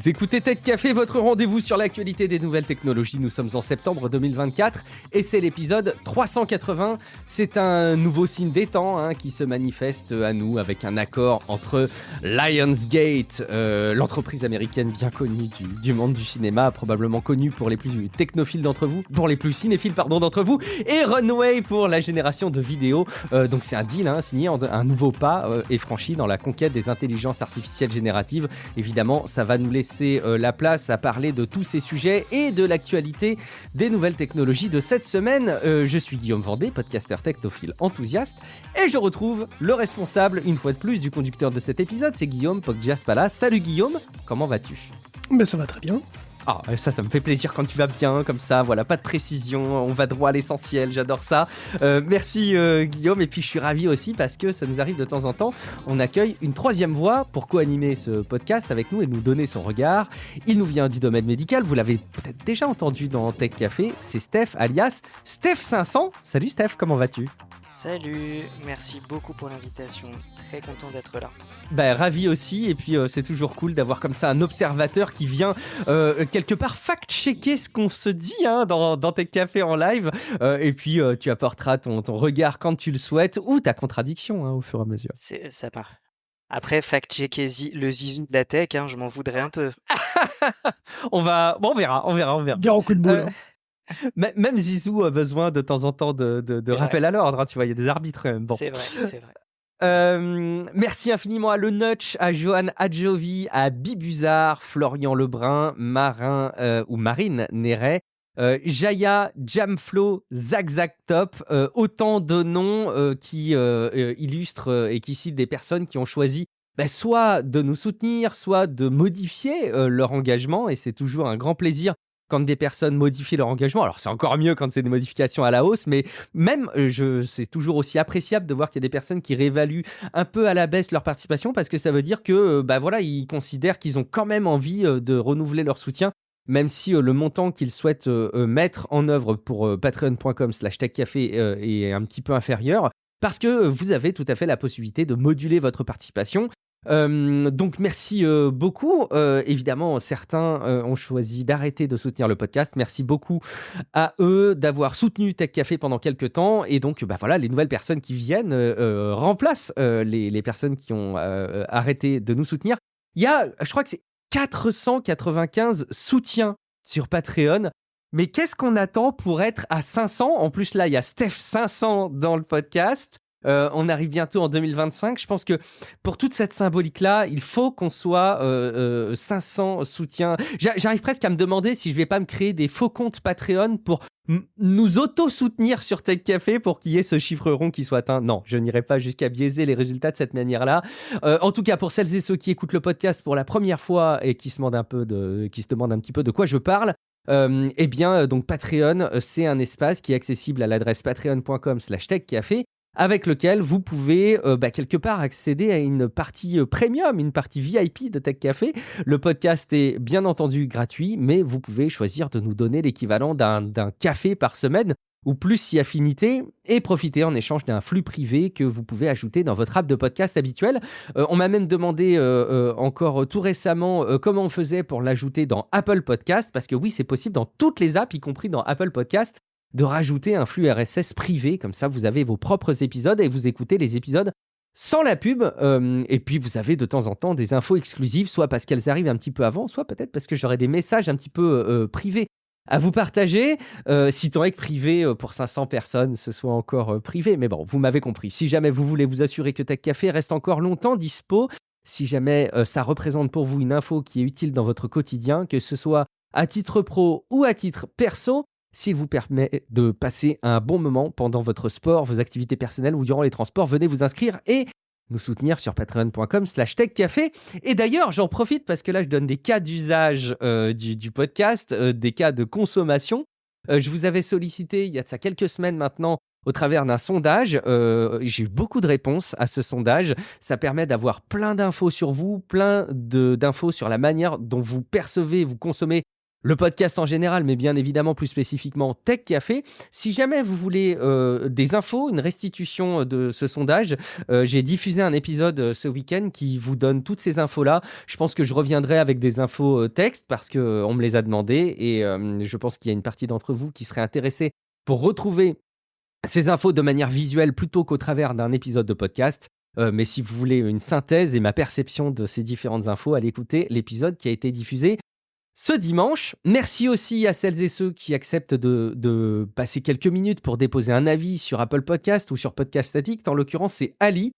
Vous écoutez Tech Café, votre rendez-vous sur l'actualité des nouvelles technologies. Nous sommes en septembre 2024 et c'est l'épisode 380. C'est un nouveau signe des temps qui se manifeste à nous avec un accord entre Lionsgate, l'entreprise américaine bien connue du monde du cinéma, probablement connue pour les plus technophiles d'entre vous, pour les plus cinéphiles d'entre vous, et Runway pour la génération de vidéos. Donc c'est un deal signé, un nouveau pas est franchi dans la conquête des intelligences artificielles génératives. Évidemment, ça va nous laisser la place à parler de tous ces sujets et de l'actualité des nouvelles technologies de cette semaine. Je suis Guillaume Vendée, podcasteur technophile enthousiaste, et je retrouve le responsable, une fois de plus, du conducteur de cet épisode, c'est Guillaume Poggiaspala. Salut Guillaume, comment vas-tu ? Ça va très bien. Ah, ça me fait plaisir quand tu vas bien, comme ça, voilà, pas de précision, on va droit à l'essentiel, j'adore ça. Merci Guillaume, et puis je suis ravi aussi parce que ça nous arrive de temps en temps, on accueille une troisième voix pour co-animer ce podcast avec nous et nous donner son regard. Il nous vient du domaine médical, vous l'avez peut-être déjà entendu dans Tech Café, c'est Steph, alias Steph500. Salut Steph, comment vas-tu ? Salut, merci beaucoup pour l'invitation, très content d'être là. Ravi aussi, et puis c'est toujours cool d'avoir comme ça un observateur qui vient quelque part fact-checker ce qu'on se dit dans Tech Café en live, et puis tu apporteras ton regard quand tu le souhaites, ou ta contradiction au fur et à mesure. Ça part. Après, fact-checker le zizou de la tech, je m'en voudrais un peu. On verra. Bien en coup de boule. Même Zizou a besoin de temps en temps de rappel à l'ordre, tu vois, il y a des arbitres. Bon. C'est vrai. Merci infiniment à Le Nutch, à Johan Adjovi, à Bibuzard, Florian Lebrun, Marin ou Marine Néret, Jaya, Jamflo, Top, autant de noms qui illustrent et qui citent des personnes qui ont choisi soit de nous soutenir, soit de modifier leur engagement, et c'est toujours un grand plaisir quand des personnes modifient leur engagement. Alors c'est encore mieux quand c'est des modifications à la hausse, mais même c'est toujours aussi appréciable de voir qu'il y a des personnes qui réévaluent un peu à la baisse leur participation, parce que ça veut dire que ils considèrent qu'ils ont quand même envie de renouveler leur soutien, même si le montant qu'ils souhaitent mettre en œuvre pour patreon.com/techcafé est un petit peu inférieur, parce que vous avez tout à fait la possibilité de moduler votre participation. Donc merci beaucoup. Évidemment, certains ont choisi d'arrêter de soutenir le podcast. Merci beaucoup à eux d'avoir soutenu Tech Café pendant quelques temps, et donc les nouvelles personnes qui viennent remplacent les personnes qui ont arrêté de nous soutenir. Il y a, je crois que c'est 495 soutiens sur Patreon. Mais qu'est-ce qu'on attend pour être à 500 ? En plus, là, il y a Steph500 dans le podcast. On arrive bientôt en 2025. Je pense que pour toute cette symbolique-là, il faut qu'on soit 500 soutiens. J'arrive presque à me demander si je ne vais pas me créer des faux comptes Patreon pour nous auto-soutenir sur Tech Café pour qu'il y ait ce chiffre rond qui soit atteint. Non, je n'irai pas jusqu'à biaiser les résultats de cette manière-là. En tout cas, pour celles et ceux qui écoutent le podcast pour la première fois et qui se demandent un petit peu de quoi je parle, donc Patreon, c'est un espace qui est accessible à l'adresse patreon.com/techcafé, avec lequel vous pouvez quelque part accéder à une partie premium, une partie VIP de Tech Café. Le podcast est bien entendu gratuit, mais vous pouvez choisir de nous donner l'équivalent d'un café par semaine, ou plus si affinité, et profiter en échange d'un flux privé que vous pouvez ajouter dans votre app de podcast habituelle. On m'a même demandé encore tout récemment comment on faisait pour l'ajouter dans Apple Podcast, parce que oui, c'est possible dans toutes les apps, y compris dans Apple Podcast, de rajouter un flux RSS privé. Comme ça, vous avez vos propres épisodes et vous écoutez les épisodes sans la pub. Et puis, vous avez de temps en temps des infos exclusives, soit parce qu'elles arrivent un petit peu avant, soit peut-être parce que j'aurai des messages un petit peu privés à vous partager, si tant est que privé pour 500 personnes, ce soit encore privé. Mais bon, vous m'avez compris. Si jamais vous voulez vous assurer que Tech Café reste encore longtemps dispo, si jamais ça représente pour vous une info qui est utile dans votre quotidien, que ce soit à titre pro ou à titre perso, s'il vous permet de passer un bon moment pendant votre sport, vos activités personnelles ou durant les transports, venez vous inscrire et nous soutenir sur patreon.com/techcafé. Et d'ailleurs, j'en profite parce que là, je donne des cas d'usage du podcast, des cas de consommation. Je vous avais sollicité, il y a de ça quelques semaines maintenant, au travers d'un sondage. J'ai eu beaucoup de réponses à ce sondage. Ça permet d'avoir plein d'infos sur vous, plein d'infos sur la manière dont vous percevez, vous consommez le podcast en général, mais bien évidemment plus spécifiquement Tech Café. Si jamais vous voulez des infos, une restitution de ce sondage, j'ai diffusé un épisode ce week-end qui vous donne toutes ces infos-là. Je pense que je reviendrai avec des infos texte parce qu'on me les a demandées et je pense qu'il y a une partie d'entre vous qui serait intéressée pour retrouver ces infos de manière visuelle plutôt qu'au travers d'un épisode de podcast. Mais si vous voulez une synthèse et ma perception de ces différentes infos, allez écouter l'épisode qui a été diffusé ce dimanche. Merci aussi à celles et ceux qui acceptent de passer quelques minutes pour déposer un avis sur Apple Podcast ou sur Podcast Addict. En l'occurrence, c'est Ali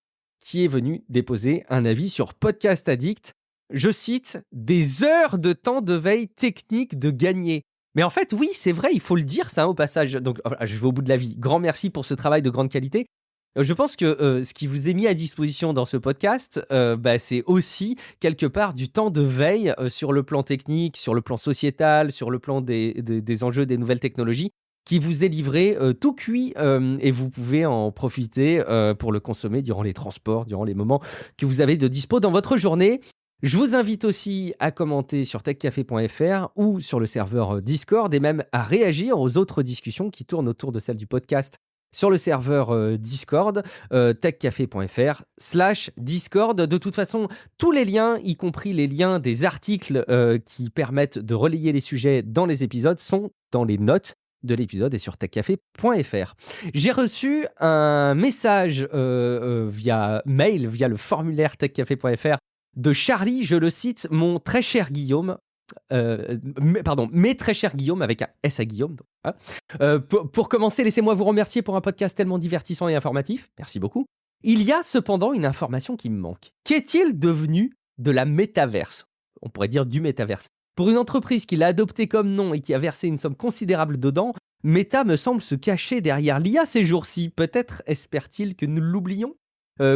qui est venu déposer un avis sur Podcast Addict. Je cite « Des heures de temps de veille technique de gagner ». Mais en fait, oui, c'est vrai, il faut le dire ça au passage. Donc, je vais au bout de la vie. Grand merci pour ce travail de grande qualité. Je pense que ce qui vous est mis à disposition dans ce podcast, c'est aussi quelque part du temps de veille sur le plan technique, sur le plan sociétal, sur le plan des enjeux des nouvelles technologies, qui vous est livré tout cuit et vous pouvez en profiter pour le consommer durant les transports, durant les moments que vous avez de dispo dans votre journée. Je vous invite aussi à commenter sur techcafé.fr ou sur le serveur Discord et même à réagir aux autres discussions qui tournent autour de celle du podcast sur le serveur Discord, techcafé.fr/Discord. De toute façon, tous les liens, y compris les liens des articles qui permettent de relayer les sujets dans les épisodes, sont dans les notes de l'épisode et sur techcafé.fr. J'ai reçu un message via mail, via le formulaire techcafé.fr de Charlie, je le cite, mon très cher Guillaume. Mes très chers Guillaume, avec un S à Guillaume. Pour commencer, laissez-moi vous remercier pour un podcast tellement divertissant et informatif. Merci beaucoup. Il y a cependant une information qui me manque. Qu'est-il devenu de la métaverse ? On pourrait dire du métaverse. Pour une entreprise qui l'a adopté comme nom et qui a versé une somme considérable dedans, Meta me semble se cacher derrière l'IA ces jours-ci. Peut-être espère-t-il que nous l'oublions ?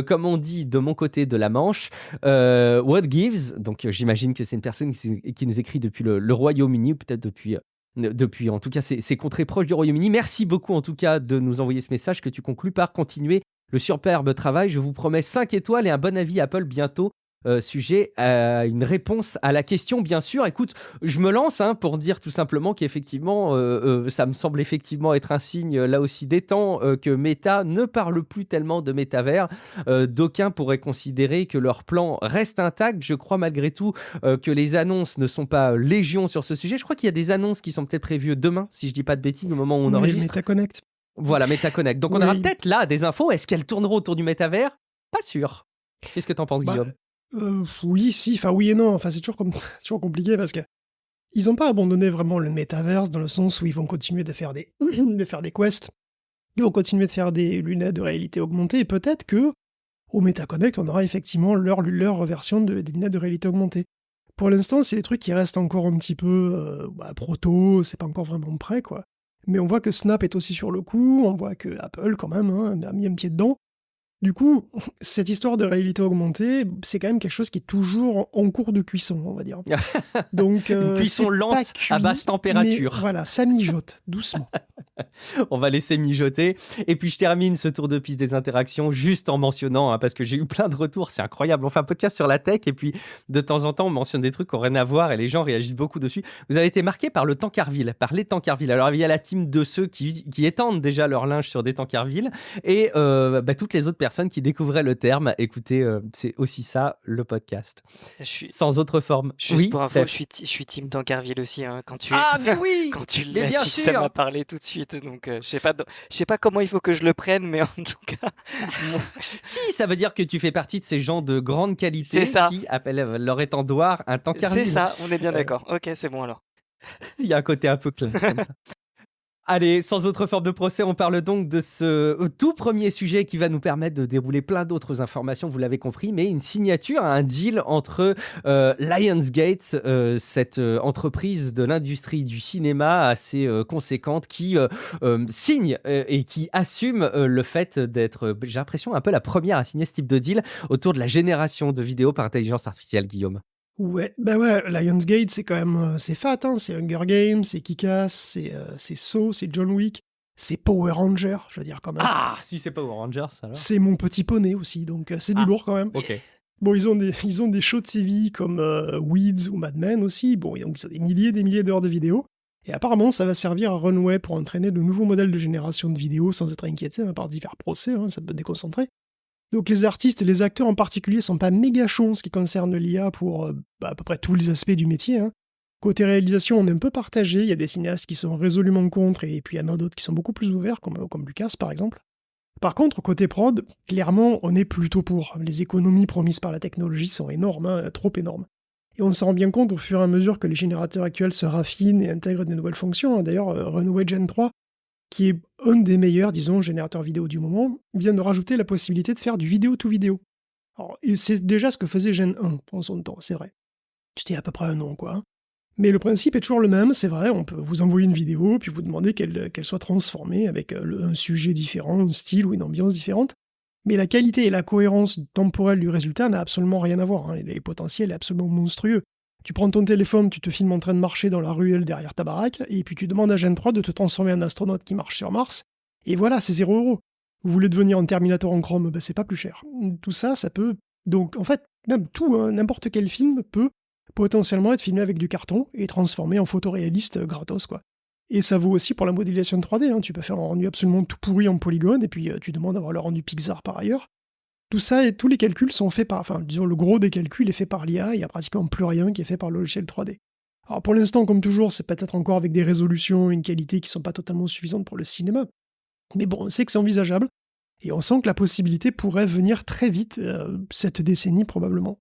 Comme on dit de mon côté de la Manche, what gives, donc j'imagine que c'est une personne qui nous écrit depuis le Royaume-Uni, peut-être depuis en tout cas ces contrées proches du Royaume-Uni. Merci beaucoup en tout cas de nous envoyer ce message que tu conclus par continuer le superbe travail. Je vous promets 5 étoiles et un bon avis Apple bientôt. Sujet à une réponse à la question, bien sûr. Écoute, je me lance pour dire tout simplement qu'effectivement, ça me semble effectivement être un signe là aussi des temps que Meta ne parle plus tellement de métavers. D'aucuns pourraient considérer que leur plan reste intact. Je crois malgré tout que les annonces ne sont pas légion sur ce sujet. Je crois qu'il y a des annonces qui sont peut-être prévues demain, si je dis pas de bêtises, au moment où on enregistre. Meta Connect. Voilà, Meta Connect. Donc on aura peut-être là des infos. Est-ce qu'elles tourneront autour du métavers ? Pas sûr. Qu'est-ce que t'en penses, Guillaume ? Oui, si, enfin oui et non, enfin c'est toujours compliqué parce que ils n'ont pas abandonné vraiment le metaverse dans le sens où ils vont continuer de faire des quests, ils vont continuer de faire des lunettes de réalité augmentée et peut-être que au MetaConnect on aura effectivement leur version des lunettes de réalité augmentée. Pour l'instant c'est des trucs qui restent encore un petit peu proto, c'est pas encore vraiment prêt quoi. Mais on voit que Snap est aussi sur le coup, on voit que Apple quand même a mis un pied dedans. Du coup, cette histoire de réalité augmentée, c'est quand même quelque chose qui est toujours en cours de cuisson, on va dire. Donc, une cuisson lente cuit, à basse température. Voilà, ça mijote, doucement. On va laisser mijoter. Et puis, je termine ce tour de piste des interactions juste en mentionnant, parce que j'ai eu plein de retours, c'est incroyable. On fait un podcast sur la tech et puis, de temps en temps, on mentionne des trucs qui n'ont rien à voir et les gens réagissent beaucoup dessus. Vous avez été marqué par le Tancarville, par les Tancarville. Alors, il y a la team de ceux qui étendent déjà leur linge sur des Tancarville et toutes les autres personnes qui découvraient le terme. Écoutez, c'est aussi ça, le podcast. Sans autre forme. Juste pour info, je suis team Tancarville aussi. Quand tu mais oui quand tu l'as dit, ça m'a parlé tout de suite. Donc, je sais pas comment il faut que je le prenne, mais en tout cas... Si, ça veut dire que tu fais partie de ces gens de grande qualité qui appellent leur étendoir un Tancarville. C'est ça, on est bien d'accord. Ok, c'est bon alors. Il y a un côté un peu classe comme ça. Allez, sans autre forme de procès, on parle donc de ce tout premier sujet qui va nous permettre de dérouler plein d'autres informations, vous l'avez compris, mais une signature, un deal entre Lionsgate, cette entreprise de l'industrie du cinéma assez conséquente qui signe et qui assume le fait d'être, j'ai l'impression, un peu la première à signer ce type de deal autour de la génération de vidéos par intelligence artificielle, Guillaume. Ouais, Lionsgate, c'est quand même, c'est fat, c'est Hunger Games, c'est Kick-Ass, c'est Saw, c'est John Wick, c'est Power Rangers, je veux dire quand même. Ah, si c'est Power Rangers, alors. C'est Mon Petit Poney aussi, donc c'est du lourd quand même. Ok. Bon, ils ont des shows de TV comme Weeds ou Mad Men aussi. Bon, donc ils ont des milliers d'heures de vidéos. Et apparemment, ça va servir à Runway pour entraîner de nouveaux modèles de génération de vidéos sans être inquiété par divers procès, hein, ça peut déconcentrer. Donc les artistes et les acteurs en particulier sont pas méga chauds en ce qui concerne l'IA pour à peu près tous les aspects du métier. Hein. Côté réalisation, on est un peu partagé. Il y a des cinéastes qui sont résolument contre et puis il y en a d'autres qui sont beaucoup plus ouverts, comme Lucas par exemple. Par contre, côté prod, clairement, on est plutôt pour. Les économies promises par la technologie sont énormes, hein, trop énormes. Et on s'en rend bien compte au fur et à mesure que les générateurs actuels se raffinent et intègrent de nouvelles fonctions. Hein. D'ailleurs, Runway Gen 3, qui est un des meilleurs, disons, générateurs vidéo du moment, vient de rajouter la possibilité de faire du vidéo-to-vidéo. Alors, et c'est déjà ce que faisait Gen 1 en son temps, c'est vrai. C'était à peu près un an, quoi. Hein. Mais le principe est toujours le même, c'est vrai, on peut vous envoyer une vidéo, puis vous demander qu'elle soit transformée avec un sujet différent, un style ou une ambiance différente. Mais la qualité et la cohérence temporelle du résultat n'a absolument rien à voir. Hein. Le potentiel est absolument monstrueux. Tu prends ton téléphone, tu te filmes en train de marcher dans la ruelle derrière ta baraque, et puis tu demandes à Gen 3 de te transformer en astronaute qui marche sur Mars, et voilà, c'est 0 €. Vous voulez devenir un Terminator en chrome, c'est pas plus cher. Tout ça, ça peut... Donc, en fait, même tout, hein, n'importe quel film peut potentiellement être filmé avec du carton et transformé en photoréaliste gratos, quoi. Et ça vaut aussi pour la modélisation 3D, hein. Tu peux faire un rendu absolument tout pourri en polygone, et puis tu demandes d'avoir le rendu Pixar par ailleurs. Tout ça, et tous les calculs sont faits par... Enfin, disons, le gros des calculs est fait par l'IA, il n'y a pratiquement plus rien qui est fait par le logiciel 3D. Alors pour l'instant, comme toujours, c'est peut-être encore avec des résolutions, une qualité qui ne sont pas totalement suffisantes pour le cinéma. Mais bon, on sait que c'est envisageable, et on sent que la possibilité pourrait venir très vite, cette décennie probablement.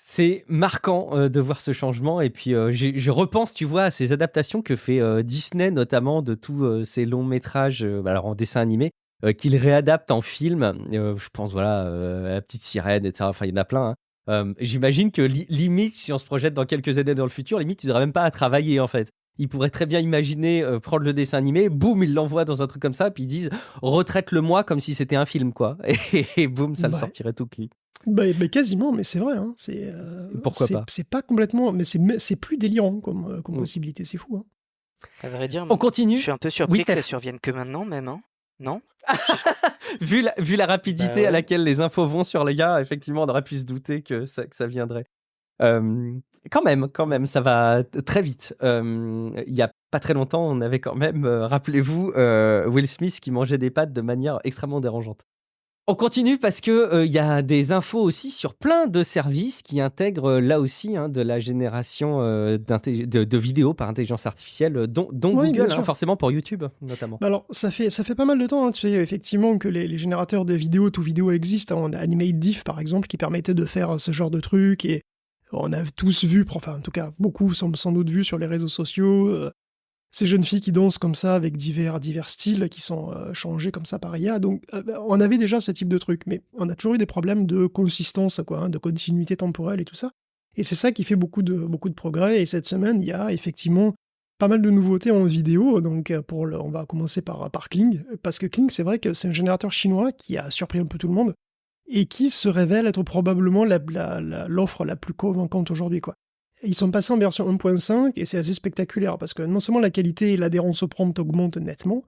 C'est marquant de voir ce changement et puis je repense, tu vois, à ces adaptations que fait Disney notamment de tous ces longs métrages, alors en dessin animé, qu'ils réadaptent en film. Je pense voilà à La Petite Sirène, etc. Enfin, il y en a plein. Hein. J'imagine que limite, si on se projette dans quelques années dans le futur, limite, ils n'auraient même pas à travailler en fait. Ils pourraient très bien imaginer prendre le dessin animé, boum, ils l'envoient dans un truc comme ça, puis ils disent retraite-le-moi comme si c'était un film, quoi. Et boum, ça le Ouais. sortirait tout cuit. Bah, quasiment, mais c'est vrai, hein. Pourquoi pas? C'est pas complètement... Mais c'est plus délirant comme Mm. possibilité, c'est fou, hein. À vrai dire, On je continue. suis un peu Oui, surpris que ça Steph. survienne que maintenant même, hein. Non? Vu la Bah rapidité à ouais. laquelle les infos vont sur les gars, effectivement, on aurait pu se douter que ça viendrait. Euh, quand même, ça va très vite. Il y a pas très longtemps, on avait quand même, rappelez-vous, Will Smith qui mangeait des pâtes de manière extrêmement dérangeante. On continue parce que il y a des infos aussi sur plein de services qui intègrent là aussi hein, de la génération de vidéos par intelligence artificielle, dont Oui, bien Google, hein, sûr. forcément pour YouTube notamment. Bah alors, ça fait pas mal de temps, hein, tu sais, effectivement, que les générateurs de vidéos, tout vidéo existent. Hein. On a AnimateDiff, par exemple, qui permettait de faire ce genre de truc, et on a tous vu, enfin, en tout cas, beaucoup sont sans doute vus sur les réseaux sociaux, ces jeunes filles qui dansent comme ça, avec divers styles qui sont changés comme ça par IA. Donc, on avait déjà ce type de truc, mais on a toujours eu des problèmes de consistance, quoi, hein, de continuité temporelle et tout ça. Et c'est ça qui fait beaucoup de progrès, et cette semaine, il y a effectivement pas mal de nouveautés en vidéo, donc on va commencer par Kling, parce que Kling, c'est vrai que c'est un générateur chinois qui a surpris un peu tout le monde, et qui se révèle être probablement l'offre la plus convaincante aujourd'hui, quoi. Ils sont passés en version 1.5, et c'est assez spectaculaire, parce que non seulement la qualité et l'adhérence au prompt augmentent nettement,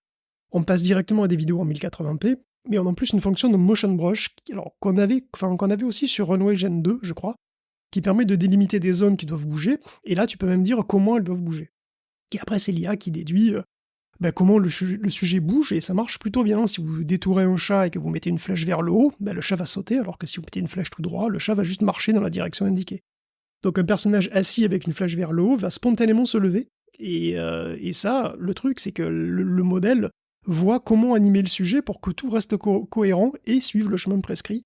on passe directement à des vidéos en 1080p, mais on a en plus une fonction de motion brush, qu'on avait aussi sur Runway Gen 2, je crois, qui permet de délimiter des zones qui doivent bouger, et là tu peux même dire comment elles doivent bouger. Et après, c'est l'IA qui déduit comment le sujet bouge, et ça marche plutôt bien. Si vous détourez un chat et que vous mettez une flèche vers le haut, le chat va sauter, alors que si vous mettez une flèche tout droit, le chat va juste marcher dans la direction indiquée. Donc un personnage assis avec une flèche vers le haut va spontanément se lever, et ça, le truc, c'est que le modèle voit comment animer le sujet pour que tout reste cohérent et suive le chemin prescrit.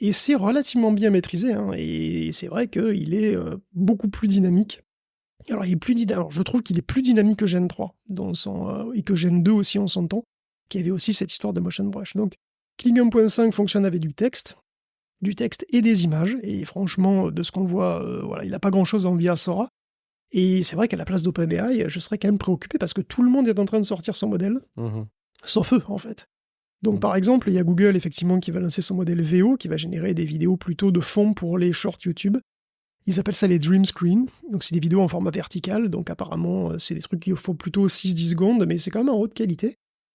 Et c'est relativement bien maîtrisé, hein, et c'est vrai qu'il est beaucoup plus dynamique. Alors, je trouve qu'il est plus dynamique que Gen 3 et que Gen 2 aussi en son temps, qui avait aussi cette histoire de motion brush. Donc, Kling 1.5 fonctionne avec du texte et des images, et franchement, de ce qu'on voit, il n'a pas grand-chose à envier à Sora. Et c'est vrai qu'à la place d'OpenAI, je serais quand même préoccupé parce que tout le monde est en train de sortir son modèle, sauf eux, en fait. Donc, par exemple, il y a Google, effectivement, qui va lancer son modèle VO, qui va générer des vidéos plutôt de fond pour les shorts YouTube. Ils appellent ça les Dream Screen, donc c'est des vidéos en format vertical, donc apparemment c'est des trucs qui font plutôt 6-10 secondes, mais c'est quand même en haute qualité,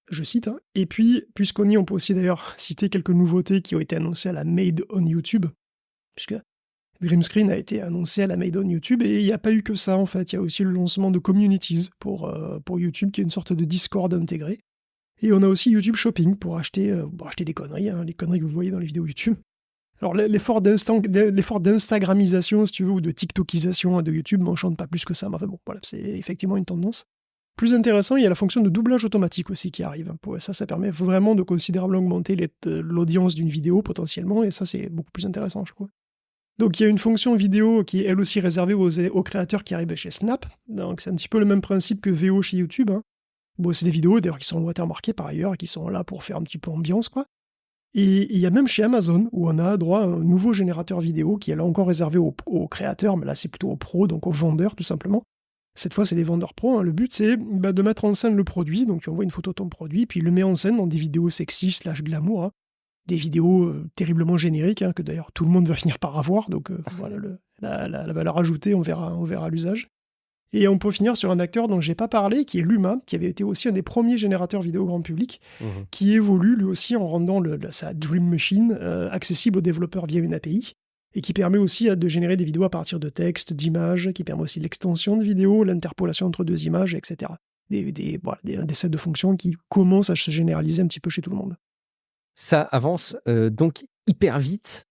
je cite. Hein. Et puis, puisqu'on y est, on peut aussi d'ailleurs citer quelques nouveautés qui ont été annoncées à la Made on YouTube, puisque Dreamscreen a été annoncé à la Made on YouTube, et il n'y a pas eu que ça, en fait. Il y a aussi le lancement de Communities pour YouTube, qui est une sorte de Discord intégré. Et on a aussi YouTube Shopping pour acheter des conneries, les conneries que vous voyez dans les vidéos YouTube. Alors l'effort d'instagramisation, si tu veux, ou de tiktokisation de YouTube m'enchante pas plus que ça, mais enfin bon, voilà, c'est effectivement une tendance. Plus intéressant, il y a la fonction de doublage automatique aussi qui arrive. Ça permet vraiment de considérablement augmenter l'audience d'une vidéo potentiellement, et ça c'est beaucoup plus intéressant, je trouve. Donc il y a une fonction vidéo qui est elle aussi réservée aux créateurs qui arrivent chez Snap, donc c'est un petit peu le même principe que VO chez YouTube, hein. Bon, c'est des vidéos d'ailleurs qui sont watermarkées par ailleurs, et qui sont là pour faire un petit peu ambiance, quoi. Et il y a même chez Amazon, où on a droit à un nouveau générateur vidéo, qui est là encore réservé aux créateurs, mais là c'est plutôt aux pros, donc aux vendeurs tout simplement. Cette fois c'est les vendeurs pros, hein. Le but c'est de mettre en scène le produit, donc tu envoies une photo de ton produit, puis il le met en scène dans des vidéos sexy / glamour, hein. Des vidéos terriblement génériques, hein, que d'ailleurs tout le monde va finir par avoir, donc voilà la valeur ajoutée, on verra l'usage. Et on peut finir sur un acteur dont j'ai pas parlé, qui est Luma, qui avait été aussi un des premiers générateurs vidéo grand public, qui évolue lui aussi en rendant sa Dream Machine accessible aux développeurs via une API, et qui permet aussi de générer des vidéos à partir de textes, d'images, qui permet aussi l'extension de vidéos, l'interpolation entre 2 images, etc. Des sets de fonctions qui commencent à se généraliser un petit peu chez tout le monde. Ça avance donc hyper vite.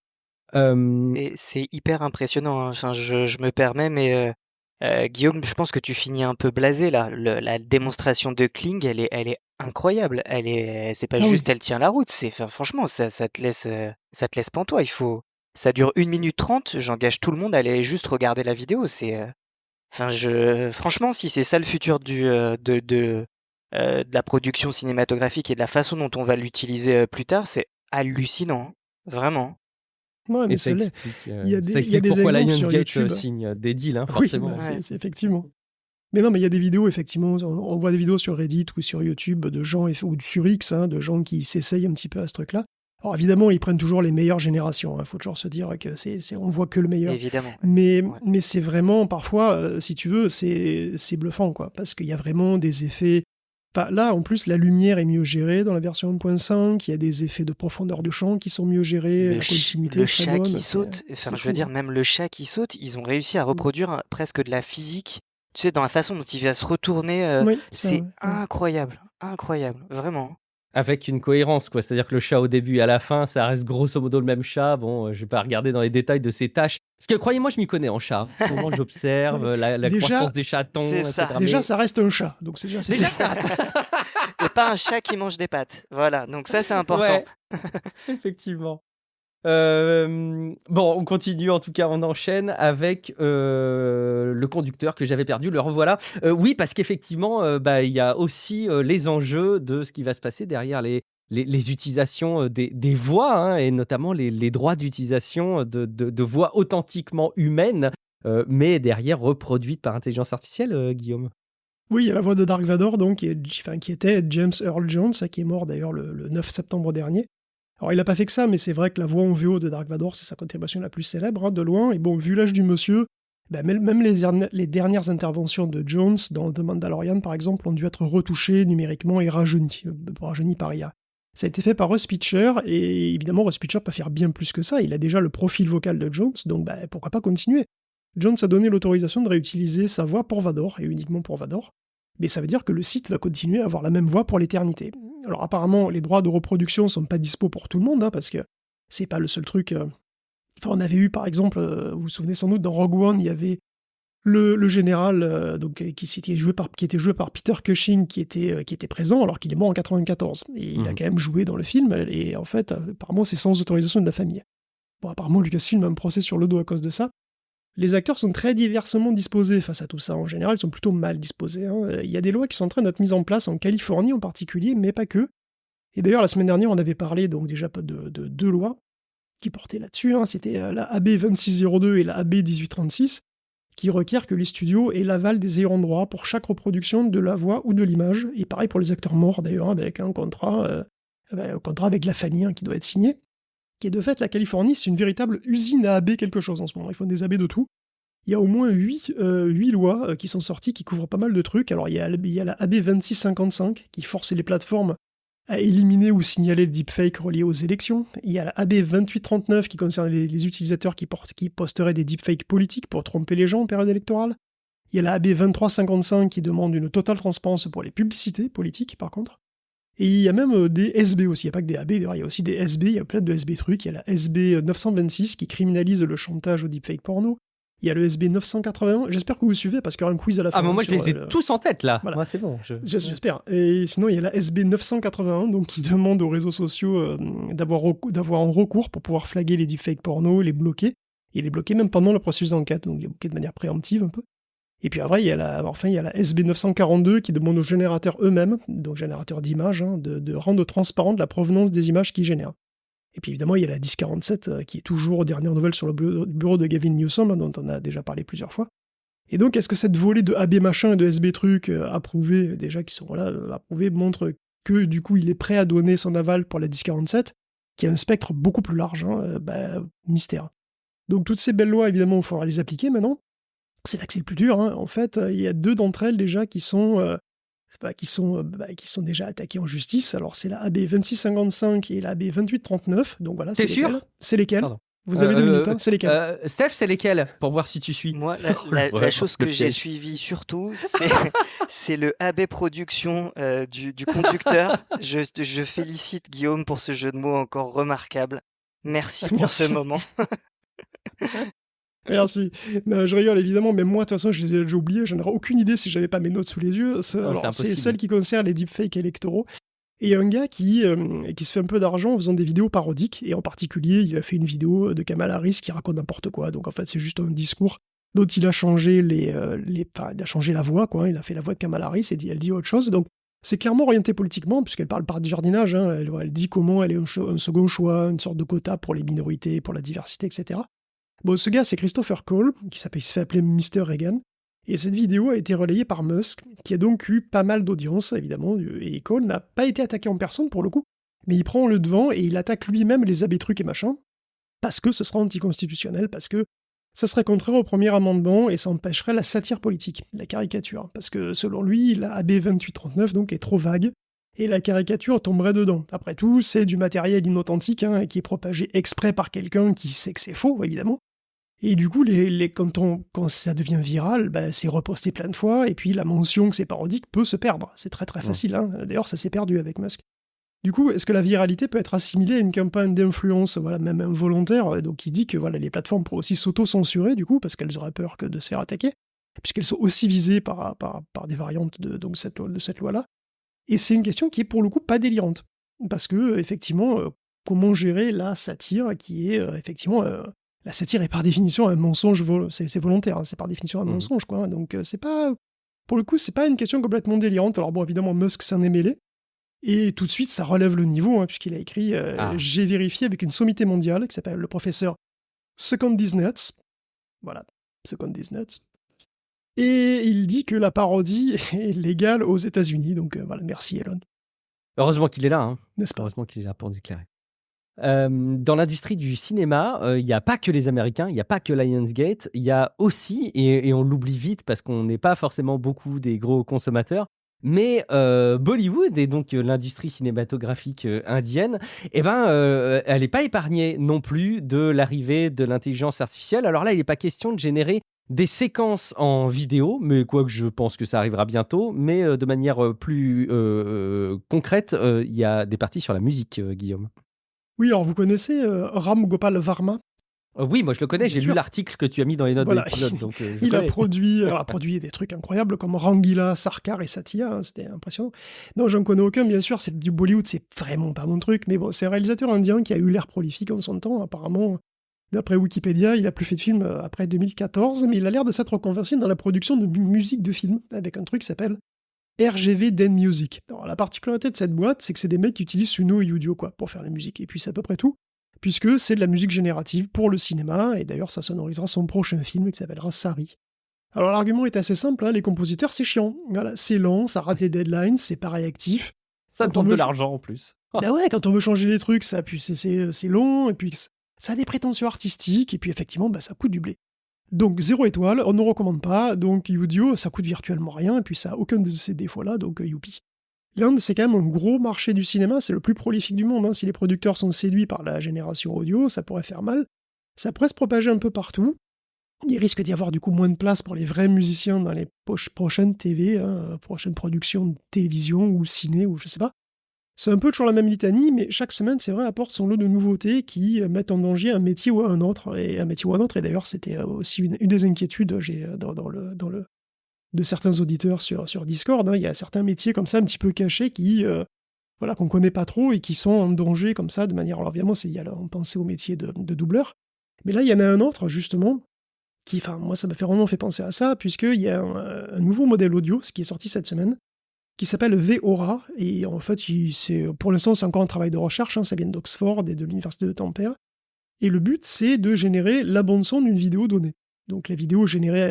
Et c'est hyper impressionnant, hein. Enfin, je me permets, mais Guillaume, je pense que tu finis un peu blasé là. La démonstration de Kling, elle est incroyable. C'est pas juste, elle tient la route. Enfin, franchement, ça te laisse pantois. Ça dure 1 minute 30. J'engage tout le monde à aller juste regarder la vidéo. Franchement, si c'est ça le futur de la production cinématographique et de la façon dont on va l'utiliser plus tard, c'est hallucinant, hein. Vraiment. Ouais, mais Et ça c'est explique, il y a des pourquoi exemples sur Lionsgate YouTube. signe des deals, hein, Oui, forcément. c'est effectivement. Mais non, mais il y a des vidéos, effectivement, on voit des vidéos sur Reddit ou sur YouTube de gens, ou sur X, hein, de gens qui s'essayent un petit peu à ce truc-là. Alors évidemment, ils prennent toujours les meilleures générations, hein. Faut toujours se dire que on voit que le meilleur. Évidemment. Mais c'est vraiment, parfois, si tu veux, c'est bluffant, quoi, parce qu'il y a vraiment des effets. Enfin, là, en plus, la lumière est mieux gérée dans la version 1.5, il y a des effets de profondeur de champ qui sont mieux gérés, la continuité Le est très chat bonne. qui saute, enfin, je veux dire, même le chat qui saute, ils ont réussi à reproduire presque de la physique. Tu sais, dans la façon dont il va se retourner, Oui, c'est incroyable, incroyable, vraiment. Avec une cohérence, quoi. C'est-à-dire que le chat au début et à la fin, ça reste grosso modo le même chat. Bon, je vais pas regarder dans les détails de ses tâches. Parce que croyez-moi, je m'y connais en chat. Souvent, j'observe la Déjà, croissance des chatons, c'est etc. ça. Déjà, ça reste un chat, donc c'est déjà ça reste. Et pas un chat qui mange des pâtes. Voilà, donc ça c'est important. Ouais, effectivement. Bon, on continue, en tout cas, on enchaîne avec le conducteur que j'avais perdu, le revoilà. Oui, parce qu'effectivement, il y a aussi les enjeux de ce qui va se passer derrière les utilisations des voix, hein, et notamment les droits d'utilisation de voix authentiquement humaines, mais derrière reproduites par intelligence artificielle, Guillaume. Oui, il y a la voix de Dark Vador, donc, qui était James Earl Jones, qui est mort d'ailleurs le 9 septembre dernier. Alors, il n'a pas fait que ça, mais c'est vrai que la voix en VO de Dark Vador, c'est sa contribution la plus célèbre, hein, de loin. Et bon, vu l'âge du monsieur, même les dernières interventions de Jones dans The Mandalorian, par exemple, ont dû être retouchées numériquement et rajeunies par IA. Ça a été fait par Russ Pitcher, et évidemment, Russ Pitcher peut faire bien plus que ça. Il a déjà le profil vocal de Jones, donc pourquoi pas continuer. Jones a donné l'autorisation de réutiliser sa voix pour Vador, et uniquement pour Vador. Mais ça veut dire que le site va continuer à avoir la même voix pour l'éternité. Alors apparemment, les droits de reproduction sont pas dispo pour tout le monde, hein, parce que c'est pas le seul truc. Enfin, on avait eu, par exemple, vous vous souvenez sans doute, dans Rogue One, il y avait le général qui était joué par Peter Cushing, qui était présent, alors qu'il est mort en 94. Et il a quand même joué dans le film, et en fait, apparemment, c'est sans autorisation de la famille. Bon, apparemment, Lucasfilm a un procès sur le dos à cause de ça. Les acteurs sont très diversement disposés face à tout ça. En général, ils sont plutôt mal disposés, hein. Il y a des lois qui sont en train d'être mises en place en Californie en particulier, mais pas que. Et d'ailleurs, la semaine dernière, on avait parlé donc déjà de 2 lois qui portaient là-dessus, hein. C'était la AB 2602 et la AB 1836, qui requièrent que les studios aient l'aval des ayants droit pour chaque reproduction de la voix ou de l'image. Et pareil pour les acteurs morts, d'ailleurs, avec un contrat avec la famille, hein, qui doit être signé. Et de fait, la Californie, c'est une véritable usine à AB quelque chose en ce moment. Ils font des AB de tout. Il y a au moins 8 lois qui sont sorties qui couvrent pas mal de trucs. Alors, il y a la AB 2655 qui force les plateformes à éliminer ou signaler les deepfakes reliés aux élections. Il y a la AB 2839 qui concerne les utilisateurs qui posteraient des deepfakes politiques pour tromper les gens en période électorale. Il y a la AB 2355 qui demande une totale transparence pour les publicités politiques, par contre. Et il y a même des SB aussi, il n'y a pas que des AB, d'ailleurs, il y a aussi des SB, il y a plein de SB trucs. Il y a la SB 926 qui criminalise le chantage au deepfake porno. Il y a le SB 981, j'espère que vous suivez parce qu'il y aura un quiz à la fin. Ah, mais moi je les ai tous en tête là. Voilà. Moi c'est bon. J'espère. Et sinon, il y a la SB 981 donc, qui demande aux réseaux sociaux d'avoir un recours pour pouvoir flaguer les deepfakes porno, les bloquer. Et les bloquer même pendant le processus d'enquête, donc les bloquer de manière préemptive un peu. Et puis après, il y a la SB 942 qui demande aux générateurs eux-mêmes, donc générateurs d'images, de rendre transparente la provenance des images qu'ils génèrent. Et puis évidemment, il y a la 1047 qui est toujours dernière nouvelle sur le bureau de Gavin Newsom, dont on a déjà parlé plusieurs fois. Et donc, est-ce que cette volée de AB machin et de SB truc approuvés, déjà qui sont là, approuvés, montre que du coup, il est prêt à donner son aval pour la 1047, qui a un spectre beaucoup plus large, mystère. Donc toutes ces belles lois, évidemment, il faudra les appliquer maintenant. C'est là que c'est le plus dur. En fait, il y a 2 d'entre elles déjà qui sont déjà attaquées en justice. Alors, c'est la AB 2655 et la AB 2839. Donc voilà, T'es sûr ? C'est lesquelles ? Pardon. Vous avez 2 minutes, c'est lesquelles ? Steph, c'est lesquelles ? Pour voir si tu suis. Moi, la chose que j'ai suivie surtout, c'est le AB Production du conducteur. Je félicite Guillaume pour ce jeu de mots encore remarquable. Merci pour ce moment. Merci. Non, je rigole évidemment, mais moi de toute façon je les ai déjà oubliés, je n'aurais aucune idée si j'avais pas mes notes sous les yeux. C'est celle qui concerne les deepfakes électoraux. Et un gars qui se fait un peu d'argent en faisant des vidéos parodiques, et en particulier il a fait une vidéo de Kamala Harris qui raconte n'importe quoi, donc en fait c'est juste un discours dont il a changé il a changé la voix, quoi. Il a fait la voix de Kamala Harris et elle dit autre chose, donc c'est clairement orienté politiquement, puisqu'elle parle par du jardinage, elle dit comment elle est un second choix, une sorte de quota pour les minorités, pour la diversité, etc. Bon, ce gars, c'est Christopher Cole, qui se fait appeler Mr. Reagan, et cette vidéo a été relayée par Musk, qui a donc eu pas mal d'audience, évidemment, et Cole n'a pas été attaqué en personne, pour le coup, mais il prend le devant et il attaque lui-même les AB trucs et machin, parce que ce sera anticonstitutionnel, parce que ça serait contraire au premier amendement et ça empêcherait la satire politique, la caricature, parce que selon lui, la AB 2839 donc, est trop vague, et la caricature tomberait dedans. Après tout, c'est du matériel inauthentique, qui est propagé exprès par quelqu'un qui sait que c'est faux, évidemment. Et du coup, quand ça devient viral, c'est reposté plein de fois, et puis la mention que c'est parodique peut se perdre. C'est très très facile. D'ailleurs, ça s'est perdu avec Musk. Du coup, est-ce que la viralité peut être assimilée à une campagne d'influence, même involontaire ? Donc il dit que les plateformes pourraient aussi s'auto-censurer, du coup, parce qu'elles auraient peur de se faire attaquer, puisqu'elles sont aussi visées par des variantes de cette loi-là. Et c'est une question qui est pour le coup pas délirante. Parce que, effectivement, comment gérer la satire qui est, effectivement... la satire est par définition un mensonge, c'est volontaire, c'est par définition un mensonge, quoi. Donc c'est pas... Pour le coup, c'est pas une question complètement délirante. Alors bon, évidemment, Musk s'en est mêlé. Et tout de suite, ça relève le niveau, puisqu'il a écrit « J'ai vérifié avec une sommité mondiale qui s'appelle le professeur Secondisnuts. » Voilà, Secondisnuts. Et il dit que la parodie est légale aux États-Unis. Donc voilà, merci Elon. Heureusement qu'il est là, n'est-ce pas ? Heureusement qu'il est là pour déclarer. Dans l'industrie du cinéma, il n'y a pas que les Américains, il n'y a pas que Lionsgate, il y a aussi, et on l'oublie vite parce qu'on n'est pas forcément beaucoup des gros consommateurs, mais Bollywood et donc l'industrie cinématographique indienne, elle n'est pas épargnée non plus de l'arrivée de l'intelligence artificielle. Alors là, il n'est pas question de générer des séquences en vidéo, mais quoique je pense que ça arrivera bientôt, mais de manière plus concrète, il y a des parties sur la musique, Guillaume. Oui, alors vous connaissez Ram Gopal Varma ? Oui, moi je le connais, j'ai lu l'article que tu as mis dans les notes de l'épisode. Donc, il a produit des trucs incroyables comme Rangila, Sarkar et Satya, c'était impressionnant. Non, j'en connais aucun, bien sûr, c'est du Bollywood, c'est vraiment pas mon truc, mais bon, c'est un réalisateur indien qui a eu l'air prolifique en son temps, apparemment. D'après Wikipédia, il a plus fait de films après 2014, mais il a l'air de s'être reconverti dans la production de musique de films, avec un truc qui s'appelle RGV Den Music. Alors, la particularité de cette boîte, c'est que c'est des mecs qui utilisent Suno et Udio, pour faire la musique. Et puis c'est à peu près tout, puisque c'est de la musique générative pour le cinéma, et d'ailleurs ça sonorisera son prochain film qui s'appellera Sari. Alors l'argument est assez simple, les compositeurs c'est chiant. Voilà, c'est lent, ça rate les deadlines, c'est pas réactif. Ça demande de l'argent en plus. Bah ouais, quand on veut changer des trucs, c'est long, et puis ça a des prétentions artistiques, et puis effectivement, ça coûte du blé. Donc 0 étoile, on ne recommande pas, donc Udio, ça coûte virtuellement rien, et puis ça a aucun de ces défauts-là, donc youpi. L'Inde, c'est quand même un gros marché du cinéma, c'est le plus prolifique du monde. Hein. Si les producteurs sont séduits par la génération audio, ça pourrait faire mal. Ça pourrait se propager un peu partout. Il risque d'y avoir du coup moins de place pour les vrais musiciens dans les prochaines TV, hein, prochaines productions de télévision ou ciné ou je sais pas. C'est un peu toujours la même litanie, mais chaque semaine, c'est vrai, apporte son lot de nouveautés qui mettent en danger un métier ou un autre. Et un métier ou un autre, et d'ailleurs, c'était aussi une des inquiétudes de certains auditeurs sur Discord. Hein. Il y a certains métiers comme ça, un petit peu cachés, qui, voilà, qu'on connaît pas trop et qui sont en danger comme ça, de manière... Alors évidemment, on pensait au métier de doubleur. Mais là, il y en a un autre, justement, qui, enfin, moi, ça m'a vraiment fait penser à ça, puisqu'il y a un nouveau modèle audio, ce qui est sorti cette semaine, qui s'appelle VORA, et en fait, pour l'instant, c'est encore un travail de recherche, hein, ça vient d'Oxford et de l'Université de Tampere, et le but, c'est de générer la bande-son d'une vidéo donnée. Donc les vidéos générées,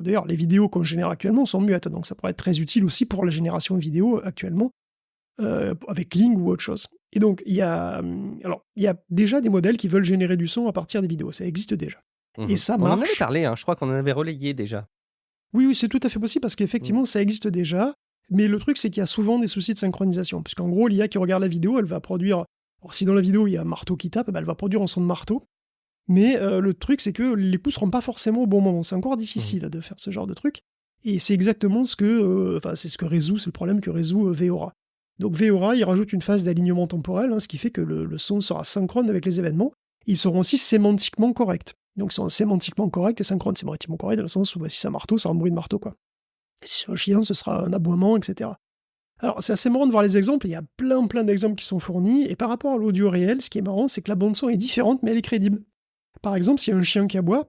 d'ailleurs, les vidéos qu'on génère actuellement sont muettes, donc ça pourrait être très utile aussi pour la génération vidéo actuellement, avec Kling ou autre chose. Et donc, il y a déjà des modèles qui veulent générer du son à partir des vidéos, ça existe déjà. Et ça On en avait marche. parlé, hein, je crois qu'on en avait relayé déjà. Oui, c'est tout à fait possible parce qu'effectivement, ça existe déjà. Mais le truc, c'est qu'il y a souvent des soucis de synchronisation. Puisqu'en gros, l'IA qui regarde la vidéo, elle va produire... Alors, si dans la vidéo, il y a un marteau qui tape, elle va produire un son de marteau. Mais le truc, c'est que les coups ne seront pas forcément au bon moment. C'est encore difficile de faire ce genre de truc. Et c'est exactement c'est le problème que résout VORA. Donc VORA, il rajoute une phase d'alignement temporel, hein, ce qui fait que le son sera synchrone avec les événements. Ils seront aussi sémantiquement corrects. Donc, ils sont sémantiquement corrects et synchrones. Sémantiquement corrects dans le sens où si c'est un marteau, ça sera un bruit de marteau, quoi. Et si c'est un chien, ce sera un aboiement, etc. Alors, c'est assez marrant de voir les exemples. Il y a plein d'exemples qui sont fournis. Et par rapport à l'audio réel, ce qui est marrant, c'est que la bande-son est différente, mais elle est crédible. Par exemple, s'il y a un chien qui aboie,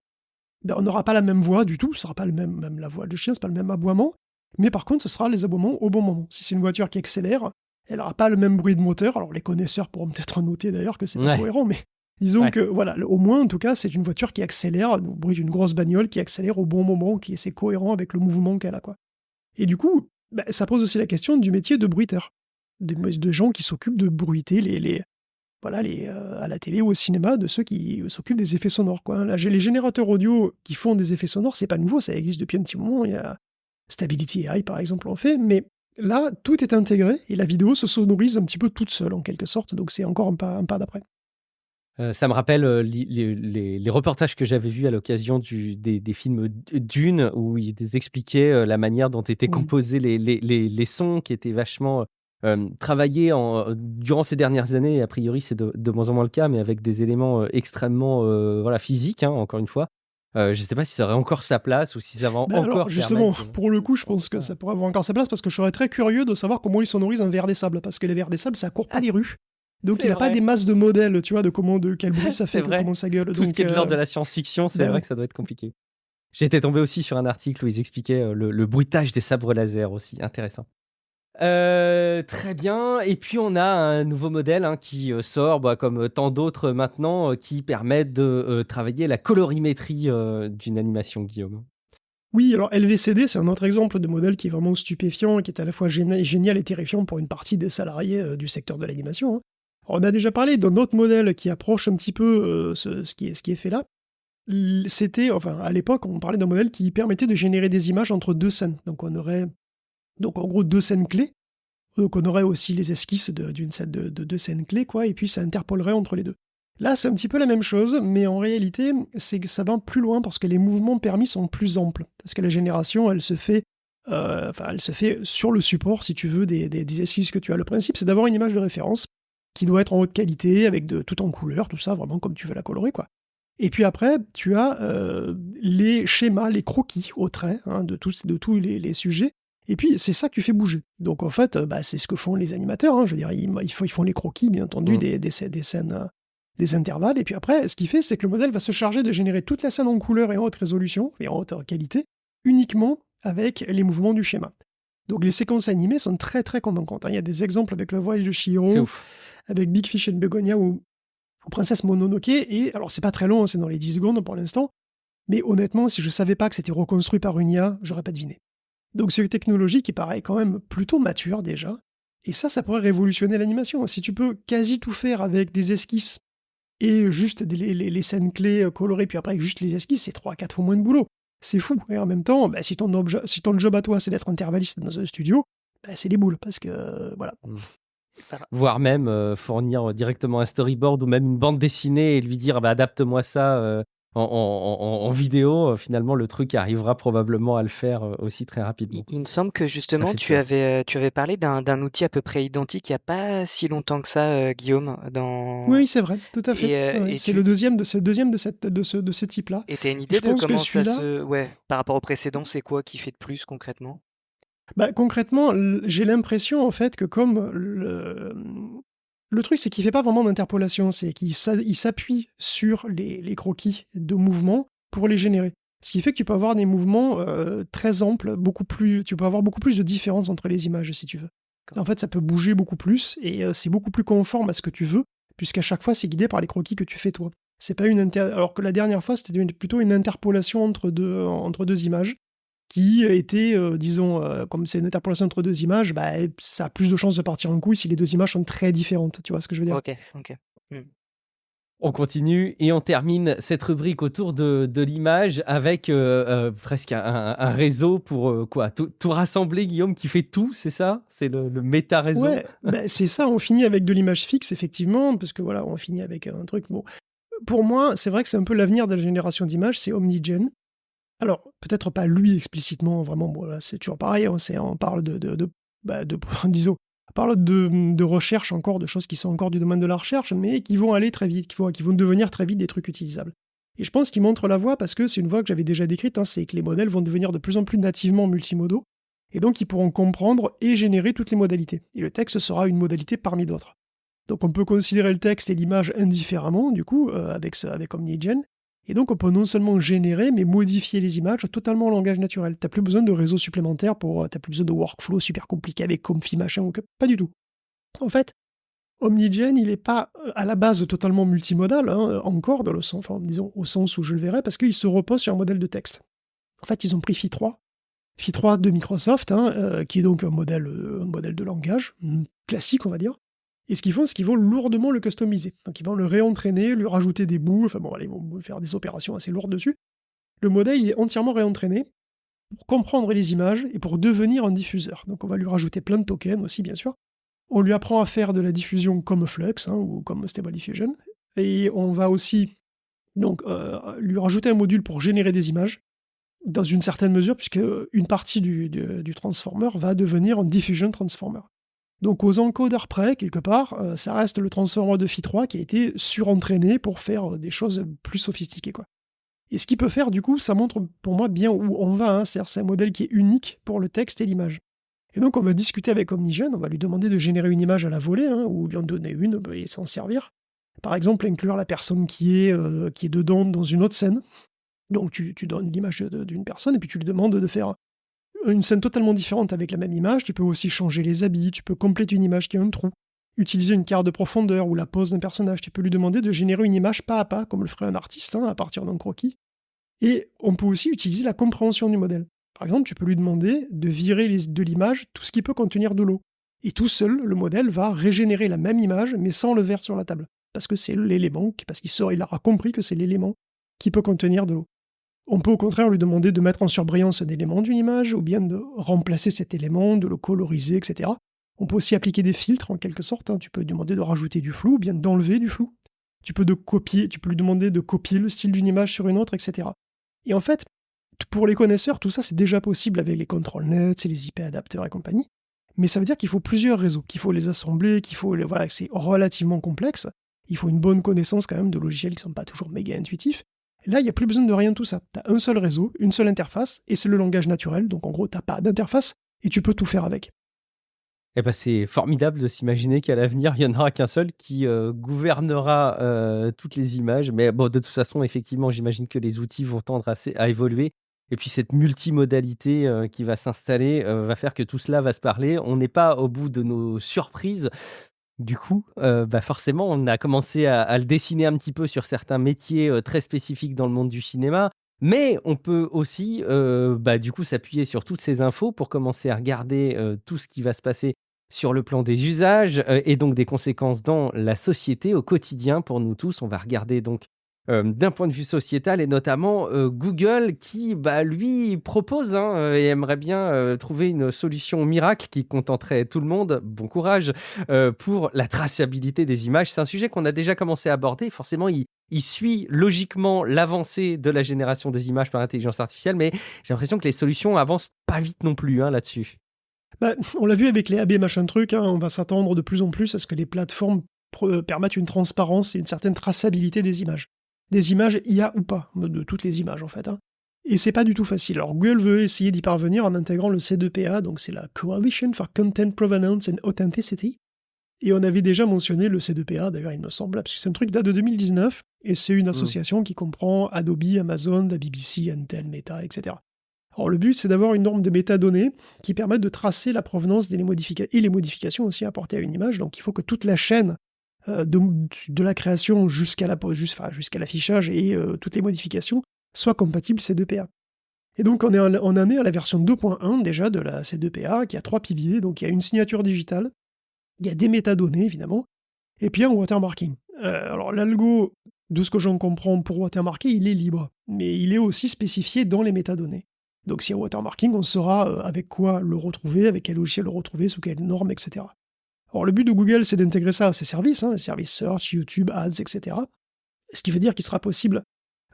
on n'aura pas la même voix du tout. Ce sera pas même la voix du chien, c'est pas le même aboiement. Mais par contre, ce sera les aboiements au bon moment. Si c'est une voiture qui accélère, elle n'aura pas le même bruit de moteur. Alors, les connaisseurs pourront peut-être noter d'ailleurs que c'est pas cohérent, mais disons que, voilà, au moins, en tout cas, c'est une voiture qui accélère, le bruit d'une grosse bagnole qui accélère au bon moment, qui est cohérent avec le mouvement qu'elle a, quoi. Et du coup, ça pose aussi la question du métier de bruiteur. De gens qui s'occupent de bruiter à la télé ou au cinéma, de ceux qui s'occupent des effets sonores, quoi. Là, les générateurs audio qui font des effets sonores, c'est pas nouveau, ça existe depuis un petit moment. Il y a Stability AI, par exemple, en fait, mais là, tout est intégré et la vidéo se sonorise un petit peu toute seule, en quelque sorte, donc c'est encore un pas d'après. Ça me rappelle les reportages que j'avais vus à l'occasion des films Dune, où ils expliquaient la manière dont étaient composés les sons, qui étaient vachement travaillés durant ces dernières années. Et a priori, c'est de moins en moins le cas, mais avec des éléments extrêmement physiques, hein, encore une fois. Je ne sais pas si ça aurait encore sa place ou si ça va encore alors, justement, permettre pour le coup, je pense que ça pourrait avoir encore sa place parce que je serais très curieux de savoir comment ils sonorisent un ver des sables, parce que les vers des sables, ça court pas les rues. Donc il n'a pas des masses de modèles, tu vois, de quel bruit ça fait, comment ça gueule. Tout ce qui est de l'ordre de la science-fiction, c'est vrai que ça doit être compliqué. J'étais tombé aussi sur un article où ils expliquaient le bruitage des sabres laser aussi, intéressant. Très bien, et puis on a un nouveau modèle qui sort, comme tant d'autres maintenant, qui permettent de travailler la colorimétrie d'une animation, Guillaume. Oui, alors LVCD, c'est un autre exemple de modèle qui est vraiment stupéfiant et qui est à la fois génial et terrifiant pour une partie des salariés du secteur de l'animation. Hein. On a déjà parlé d'un autre modèle qui approche un petit peu ce qui est fait là. C'était, à l'époque, on parlait d'un modèle qui permettait de générer des images entre deux scènes. Donc on aurait, en gros, deux scènes clés. Donc on aurait aussi les esquisses d'une scène de deux scènes clés, quoi, et puis ça interpolerait entre les deux. Là, c'est un petit peu la même chose, mais en réalité, c'est que ça va plus loin parce que les mouvements permis sont plus amples. Parce que la génération, elle se fait sur le support, si tu veux, des esquisses que tu as. Le principe, c'est d'avoir une image de référence qui doit être en haute qualité, avec tout en couleur, tout ça, vraiment comme tu veux la colorer, quoi. Et puis après, tu as les schémas, les croquis au trait de tous les sujets. Et puis, c'est ça que tu fais bouger. Donc, en fait, c'est ce que font les animateurs. Hein. Je veux dire, ils font les croquis, bien entendu, des scènes, des intervalles. Et puis après, ce qu'il fait, c'est que le modèle va se charger de générer toute la scène en couleur et en haute résolution, et en haute qualité, uniquement avec les mouvements du schéma. Donc, les séquences animées sont très, très convaincantes. Il y a des exemples avec le voyage de Chihiro, avec Big Fish and Begonia ou Princesse Mononoke. Et alors, c'est pas très long, c'est dans les 10 secondes pour l'instant. Mais honnêtement, si je savais pas que c'était reconstruit par une IA, j'aurais pas deviné. Donc c'est une technologie qui paraît quand même plutôt mature déjà, et ça pourrait révolutionner l'animation. Si tu peux quasi tout faire avec des esquisses et juste les scènes clés colorées, puis après juste les esquisses, c'est 3-4 fois moins de boulot. C'est fou. Et en même temps, si ton job à toi c'est d'être intervalliste dans un studio, bah, c'est les boules parce que, voilà. Mmh. Par- Voire même fournir directement un storyboard ou même une bande dessinée et lui dire bah, adapte-moi ça en vidéo. Finalement, le truc arrivera probablement à le faire aussi très Il, rapidement. il me semble que Ça justement fait peur. tu avais parlé d'un outil à peu près identique il n'y a pas si longtemps que ça, Guillaume, Oui, c'est vrai, tout à fait. Ouais, ouais. et C'est le tu deuxième de ce type-là. et t'as une Et idée je de pense que comment ça celui-là, se... Ouais, par rapport au précédent, c'est quoi qui fait de plus concrètement? bah, concrètement, j'ai l'impression en fait que comme le truc, c'est qu'il fait pas vraiment d'interpolation, c'est il s'appuie sur les croquis de mouvements pour les générer. Ce qui fait que tu peux avoir des mouvements très amples, tu peux avoir beaucoup plus de différences entre les images si tu veux. En fait, ça peut bouger beaucoup plus et c'est beaucoup plus conforme à ce que tu veux, puisqu'à chaque fois, c'est guidé par les croquis que tu fais toi. C'est pas alors que la dernière fois, c'était plutôt une interpolation entre deux images qui était, disons, comme c'est une interpolation entre deux images, bah, ça a plus de chances de partir en couille si les deux images sont très différentes. Tu vois ce que je veux dire? Ok, ok. Hmm. On continue et on termine cette rubrique autour de l'image avec presque un réseau pour quoi tout rassembler, Guillaume, qui fait tout, c'est ça? C'est le méta-réseau? Ouais, bah, c'est ça, on finit avec de l'image fixe, effectivement, parce que voilà, on finit avec un truc. Bon, pour moi, c'est vrai que c'est un peu l'avenir de la génération d'images, c'est Omnigen. Alors, peut-être pas lui explicitement, vraiment, bon, là, c'est toujours pareil, hein, on parle disons, on parle de recherche encore, de choses qui sont encore du domaine de la recherche, mais qui vont aller très vite, qui vont devenir très vite des trucs utilisables. Et je pense qu'il montre la voie parce que c'est une voie que j'avais déjà décrite, hein, c'est que les modèles vont devenir de plus en plus nativement multimodaux, et donc ils pourront comprendre et générer toutes les modalités. Et le texte sera une modalité parmi d'autres. Donc on peut considérer le texte et l'image indifféremment, du coup, avec OmniGen. Et donc on peut non seulement générer, mais modifier les images totalement en langage naturel. T'as plus besoin de réseaux supplémentaires t'as plus besoin de workflow super compliqués avec Comfy machin ou que... Pas du tout. En fait, OmniGen, il n'est pas à la base totalement multimodal, hein, encore, dans le sens, enfin, disons, au sens où je le verrais, parce qu'il se repose sur un modèle de texte. En fait, ils ont pris Phi3 de Microsoft, hein, qui est donc un modèle de langage classique, on va dire. Et ce qu'ils font, c'est qu'ils vont lourdement le customiser. Donc ils vont le réentraîner, lui rajouter des bouts, enfin bon, allez, ils vont faire des opérations assez lourdes dessus. Le modèle, il est entièrement réentraîné pour comprendre les images et pour devenir un diffuseur. Donc on va lui rajouter plein de tokens aussi, bien sûr. On lui apprend à faire de la diffusion comme Flux, hein, ou comme Stable Diffusion. Et on va aussi donc, lui rajouter un module pour générer des images, dans une certaine mesure, puisque une partie du transformer va devenir un diffusion transformer. Donc aux encodeurs près, quelque part, ça reste le transformer de Phi3 qui a été surentraîné pour faire des choses plus sophistiquées, quoi. Et ce qu'il peut faire, du coup, ça montre pour moi bien où on va, hein. C'est-à-dire c'est un modèle qui est unique pour le texte et l'image. Et donc on va discuter avec OmniGen, on va lui demander de générer une image à la volée, hein, ou lui en donner une et s'en servir. Par exemple, inclure la personne qui est dedans dans une autre scène. Donc tu donnes l'image d'une personne et puis tu lui demandes de faire une scène totalement différente avec la même image. Tu peux aussi changer les habits, tu peux compléter une image qui a un trou, utiliser une carte de profondeur ou la pose d'un personnage. Tu peux lui demander de générer une image pas à pas, comme le ferait un artiste, hein, à partir d'un croquis. Et on peut aussi utiliser la compréhension du modèle. Par exemple, tu peux lui demander de virer de l'image tout ce qui peut contenir de l'eau. Et tout seul, le modèle va régénérer la même image, mais sans le verre sur la table. Parce que c'est l'élément, parce il aura compris que c'est l'élément qui peut contenir de l'eau. On peut au contraire lui demander de mettre en surbrillance un élément d'une image, ou bien de remplacer cet élément, de le coloriser, etc. On peut aussi appliquer des filtres en quelque sorte, hein. Tu peux lui demander de rajouter du flou, ou bien d'enlever du flou. Tu peux lui demander de copier le style d'une image sur une autre, etc. Et en fait, pour les connaisseurs, tout ça c'est déjà possible avec les control nets, les IP adapteurs et compagnie. Mais ça veut dire qu'il faut plusieurs réseaux, qu'il faut les assembler, voilà, que c'est relativement complexe. Il faut une bonne connaissance quand même de logiciels qui ne sont pas toujours méga intuitifs. Là, il n'y a plus besoin de rien de tout ça. Tu as un seul réseau, une seule interface, et c'est le langage naturel. Donc en gros, tu n'as pas d'interface, et tu peux tout faire avec. Eh ben, c'est formidable de s'imaginer qu'à l'avenir, il n'y en aura qu'un seul qui gouvernera toutes les images. Mais bon, de toute façon, effectivement, j'imagine que les outils vont tendre à évoluer. Et puis cette multimodalité qui va s'installer va faire que tout cela va se parler. On n'est pas au bout de nos surprises. Du coup, forcément, on a commencé à le dessiner un petit peu sur certains métiers très spécifiques dans le monde du cinéma. Mais on peut aussi, du coup, s'appuyer sur toutes ces infos pour commencer à regarder tout ce qui va se passer sur le plan des usages et donc des conséquences dans la société au quotidien pour nous tous. On va regarder donc d'un point de vue sociétal et notamment Google qui, lui, propose et aimerait bien trouver une solution miracle qui contenterait tout le monde. Bon courage pour la traçabilité des images. C'est un sujet qu'on a déjà commencé à aborder. Forcément, il suit logiquement l'avancée de la génération des images par intelligence artificielle, mais j'ai l'impression que les solutions avancent pas vite non plus là-dessus. On l'a vu avec les AB machin truc, on va s'attendre de plus en plus à ce que les plateformes permettent une transparence et une certaine traçabilité des images. Des images IA ou pas, de toutes les images en fait. Et c'est pas du tout facile. Alors Google veut essayer d'y parvenir en intégrant le C2PA, donc c'est la Coalition for Content Provenance and Authenticity. Et on avait déjà mentionné le C2PA, d'ailleurs il me semble, parce que c'est un truc qui date de 2019, et c'est une association qui comprend Adobe, Amazon, la BBC, Intel, Meta, etc. Alors le but c'est d'avoir une norme de métadonnées qui permette de tracer la provenance et les modifications aussi apportées à une image, donc il faut que toute la chaîne de la création jusqu'à l'affichage et toutes les modifications soient compatibles C2PA. Et donc on en est à la version 2.1 déjà de la C2PA qui a 3 piliers, donc il y a une signature digitale, il y a des métadonnées évidemment, et puis un watermarking. Alors l'algo, de ce que j'en comprends pour watermarker, il est libre, mais il est aussi spécifié dans les métadonnées. Donc s'il y a watermarking, on saura avec quoi le retrouver, avec quel logiciel le retrouver, sous quelle norme, etc. Alors le but de Google, c'est d'intégrer ça à ses services, les services Search, YouTube, Ads, etc. Ce qui veut dire qu'il sera possible,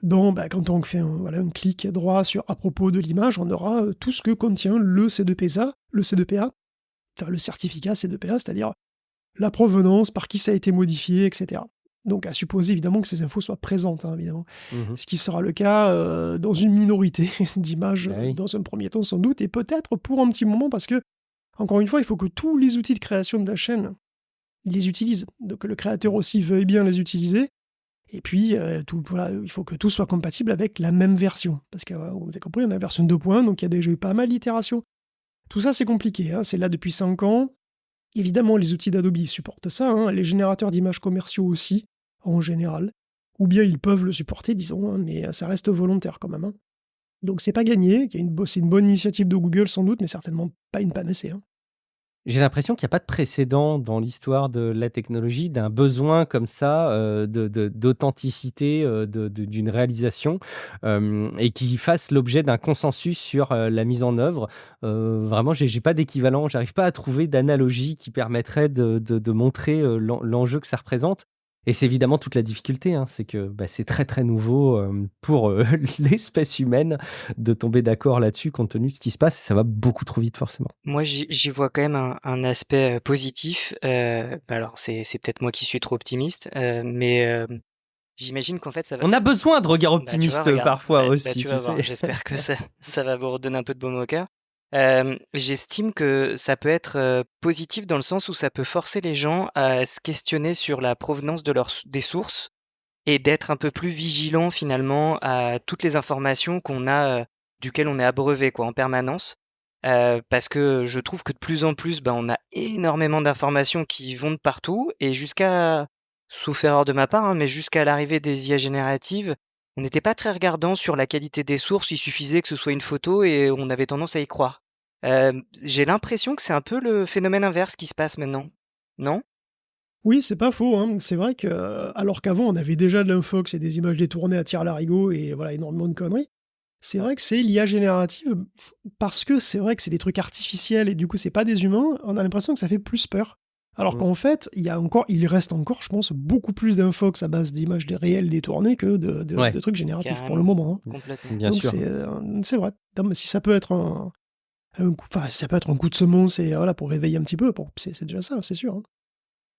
quand on fait un clic droit à propos de l'image, on aura tout ce que contient le C2PA, le certificat C2PA, c'est-à-dire la provenance, par qui ça a été modifié, etc. Donc à supposer évidemment que ces infos soient présentes, évidemment. Ce qui sera le cas dans une minorité d'images, dans un premier temps sans doute, et peut-être pour un petit moment, parce que encore une fois, il faut que tous les outils de création de la chaîne les utilisent, donc que le créateur aussi veuille bien les utiliser, et puis il faut que tout soit compatible avec la même version, parce que vous avez compris, on a la version 2. Donc il y a déjà eu pas mal d'itérations. Tout ça c'est compliqué, c'est là depuis 5 ans, évidemment les outils d'Adobe supportent ça, les générateurs d'images commerciaux aussi, en général, ou bien ils peuvent le supporter, disons, mais ça reste volontaire quand même. Donc c'est pas gagné, c'est une bonne initiative de Google sans doute, mais certainement pas une panacée. J'ai l'impression qu'il n'y a pas de précédent dans l'histoire de la technologie, d'un besoin comme ça d'authenticité d'une réalisation et qui fasse l'objet d'un consensus sur la mise en œuvre. Vraiment, j'ai pas d'équivalent, j'arrive pas à trouver d'analogie qui permettrait de montrer l'enjeu que ça représente. Et c'est évidemment toute la difficulté, c'est que c'est très très nouveau pour l'espèce humaine de tomber d'accord là-dessus compte tenu de ce qui se passe et ça va beaucoup trop vite forcément. Moi, j'y vois quand même un aspect positif. Alors, c'est peut-être moi qui suis trop optimiste, mais j'imagine qu'en fait, ça va. On a besoin de regards Bah, tu vois, optimistes regarde, parfois bah, aussi, tu vas tu voir. sais. J'espère que ça va vous redonner un peu de baume au cœur. J'estime que ça peut être positif dans le sens où ça peut forcer les gens à se questionner sur la provenance des sources et d'être un peu plus vigilant finalement à toutes les informations duquel on est abreuvé en permanence. Parce que je trouve que de plus en plus, on a énormément d'informations qui vont de partout et sauf erreur de ma part, mais jusqu'à l'arrivée des IA génératives, on n'était pas très regardant sur la qualité des sources, il suffisait que ce soit une photo et on avait tendance à y croire. J'ai l'impression que c'est un peu le phénomène inverse qui se passe maintenant, non? Oui, c'est pas faux, c'est vrai que, alors qu'avant on avait déjà de l'infox et des images détournées à tire-larigot et voilà, énormément de conneries. C'est vrai que c'est l'IA générative, parce que c'est vrai que c'est des trucs artificiels et du coup c'est pas des humains, on a l'impression que ça fait plus peur. Alors qu'en fait, il reste encore, je pense, beaucoup plus d'infox à base d'images réelles détournées que de trucs génératifs pour Carrément, le moment. complètement. Bien Donc sûr. c'est vrai. Non, mais si ça peut être un coup de semonce et voilà, pour réveiller un petit peu, c'est déjà ça, c'est sûr.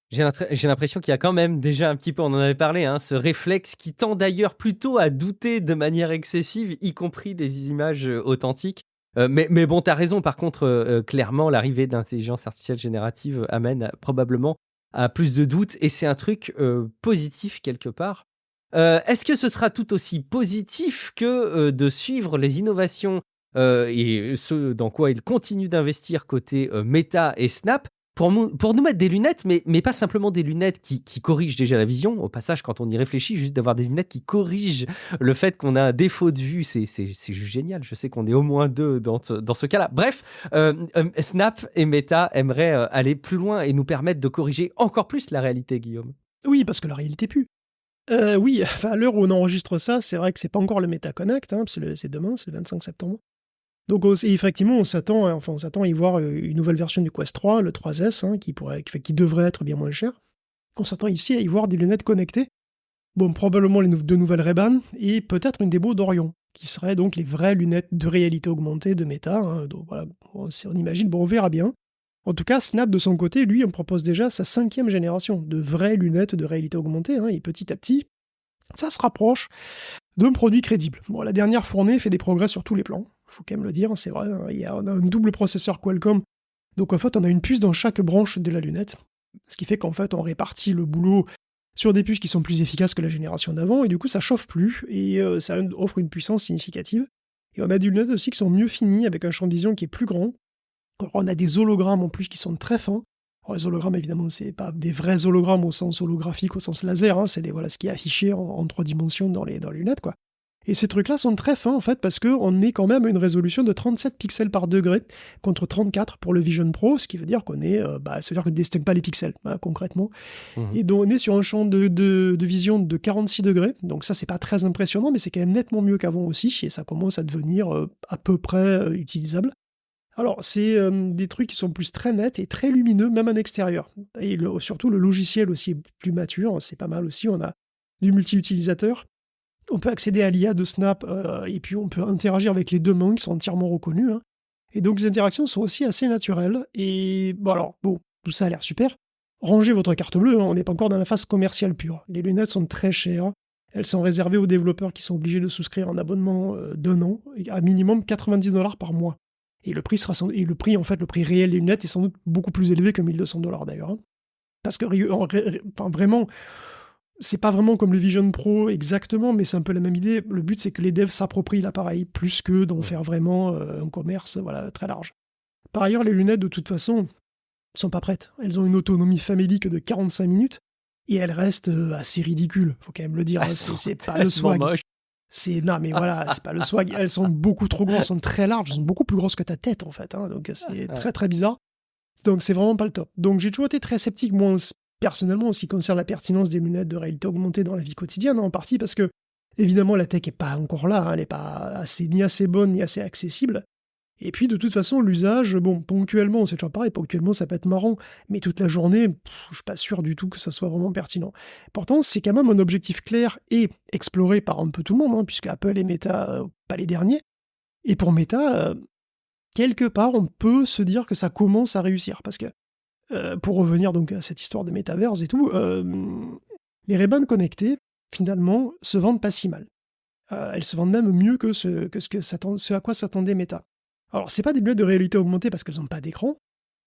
J'ai l'impression qu'il y a quand même déjà un petit peu, on en avait parlé, ce réflexe qui tend d'ailleurs plutôt à douter de manière excessive, y compris des images authentiques. Mais bon, tu as raison, par contre, clairement, l'arrivée d'intelligence artificielle générative amène probablement à plus de doutes et c'est un truc positif quelque part. Est-ce que ce sera tout aussi positif que de suivre les innovations et ce dans quoi ils continuent d'investir côté Meta et Snap pour nous mettre des lunettes, mais pas simplement des lunettes qui corrigent déjà la vision. Au passage, quand on y réfléchit, juste d'avoir des lunettes qui corrigent le fait qu'on a un défaut de vue, c'est juste génial. Je sais qu'on est au moins 2 dans ce cas-là. Bref, Snap et Meta aimeraient aller plus loin et nous permettre de corriger encore plus la réalité, Guillaume. Oui, parce que la réalité pue. Oui, enfin, à l'heure où on enregistre ça, c'est vrai que c'est pas encore le MetaConnect, hein, parce que c'est demain, c'est le 25 septembre. Donc effectivement, on s'attend à y voir une nouvelle version du Quest 3, le 3S, hein, qui devrait être bien moins cher. On s'attend ici à y voir des lunettes connectées. Bon, probablement deux nouvelles Ray-Ban et peut-être une démo d'Orion, qui seraient donc les vraies lunettes de réalité augmentée de Meta. Hein. Donc voilà, on imagine, bon, on verra bien. En tout cas, Snap, de son côté, lui, on propose déjà sa 5e génération de vraies lunettes de réalité augmentée, hein, et petit à petit, ça se rapproche d'un produit crédible. Bon, la dernière fournée fait des progrès sur tous les plans, faut quand même le dire, c'est vrai, hein, on a un double processeur Qualcomm, donc en fait, on a une puce dans chaque branche de la lunette, ce qui fait qu'en fait, on répartit le boulot sur des puces qui sont plus efficaces que la génération d'avant, et du coup, ça chauffe plus, et ça offre une puissance significative. Et on a des lunettes aussi qui sont mieux finies, avec un champ de vision qui est plus grand. Alors, on a des hologrammes en plus qui sont très fins. Alors, les hologrammes, évidemment, c'est pas des vrais hologrammes au sens holographique, au sens laser, hein, c'est ce qui est affiché en 3 dimensions dans les lunettes, quoi. Et ces trucs-là sont très fins, en fait, parce qu'on est quand même à une résolution de 37 pixels par degré, contre 34 pour le Vision Pro, ce qui veut dire ça veut dire qu'on ne distingue pas les pixels, hein, concrètement. Mhm. Et donc, on est sur un champ de vision de 46 degrés, donc ça, c'est pas très impressionnant, mais c'est quand même nettement mieux qu'avant aussi, et ça commence à devenir à peu près utilisable. Alors, c'est des trucs qui sont plus très nets et très lumineux, même en extérieur. Et surtout, le logiciel aussi est plus mature, c'est pas mal aussi. On a du multi-utilisateur. On peut accéder à l'IA de Snap, et puis on peut interagir avec les deux mains qui sont entièrement reconnues. Hein. Et donc, les interactions sont aussi assez naturelles. Et bon, tout ça a l'air super. Rangez votre carte bleue, hein, on n'est pas encore dans la phase commerciale pure. Les lunettes sont très chères. Elles sont réservées aux développeurs qui sont obligés de souscrire un abonnement d'un an, à minimum $90 par mois. Et le prix en fait, le prix réel des lunettes est sans doute beaucoup plus élevé que $1 200 d'ailleurs. Hein. Parce que vraiment, c'est pas vraiment comme le Vision Pro exactement, mais c'est un peu la même idée. Le but, c'est que les devs s'approprient l'appareil, plus que d'en faire vraiment un commerce très large. Par ailleurs, les lunettes, de toute façon, sont pas prêtes. Elles ont une autonomie famélique de 45 minutes, et elles restent assez ridicules, faut quand même le dire. Hein. C'est pas le swag. Moche. Non, mais voilà, c'est pas le swag. Elles sont beaucoup trop grosses, elles sont très larges, elles sont beaucoup plus grosses que ta tête, en fait. Hein, donc c'est très très bizarre. Donc c'est vraiment pas le top. Donc j'ai toujours été très sceptique, moi, personnellement, en ce qui concerne la pertinence des lunettes de réalité augmentée dans la vie quotidienne, en partie parce que, évidemment, la tech est pas encore là, hein, elle n'est pas ni assez bonne, ni assez accessible. Et puis, de toute façon, l'usage, bon, ponctuellement, c'est toujours pareil, ponctuellement, ça peut être marrant, mais toute la journée, je suis pas sûr du tout que ça soit vraiment pertinent. Pourtant, c'est quand même un objectif clair et exploré par un peu tout le monde, hein, puisque Apple et Meta, pas les derniers. Et pour Meta, quelque part, on peut se dire que ça commence à réussir, parce que, pour revenir donc à cette histoire de Metaverse et tout, les Ray-Ban connectés, finalement, se vendent pas si mal. Elles se vendent même mieux que ce à quoi s'attendait Meta. Alors, c'est pas des lunettes de réalité augmentée parce qu'elles n'ont pas d'écran,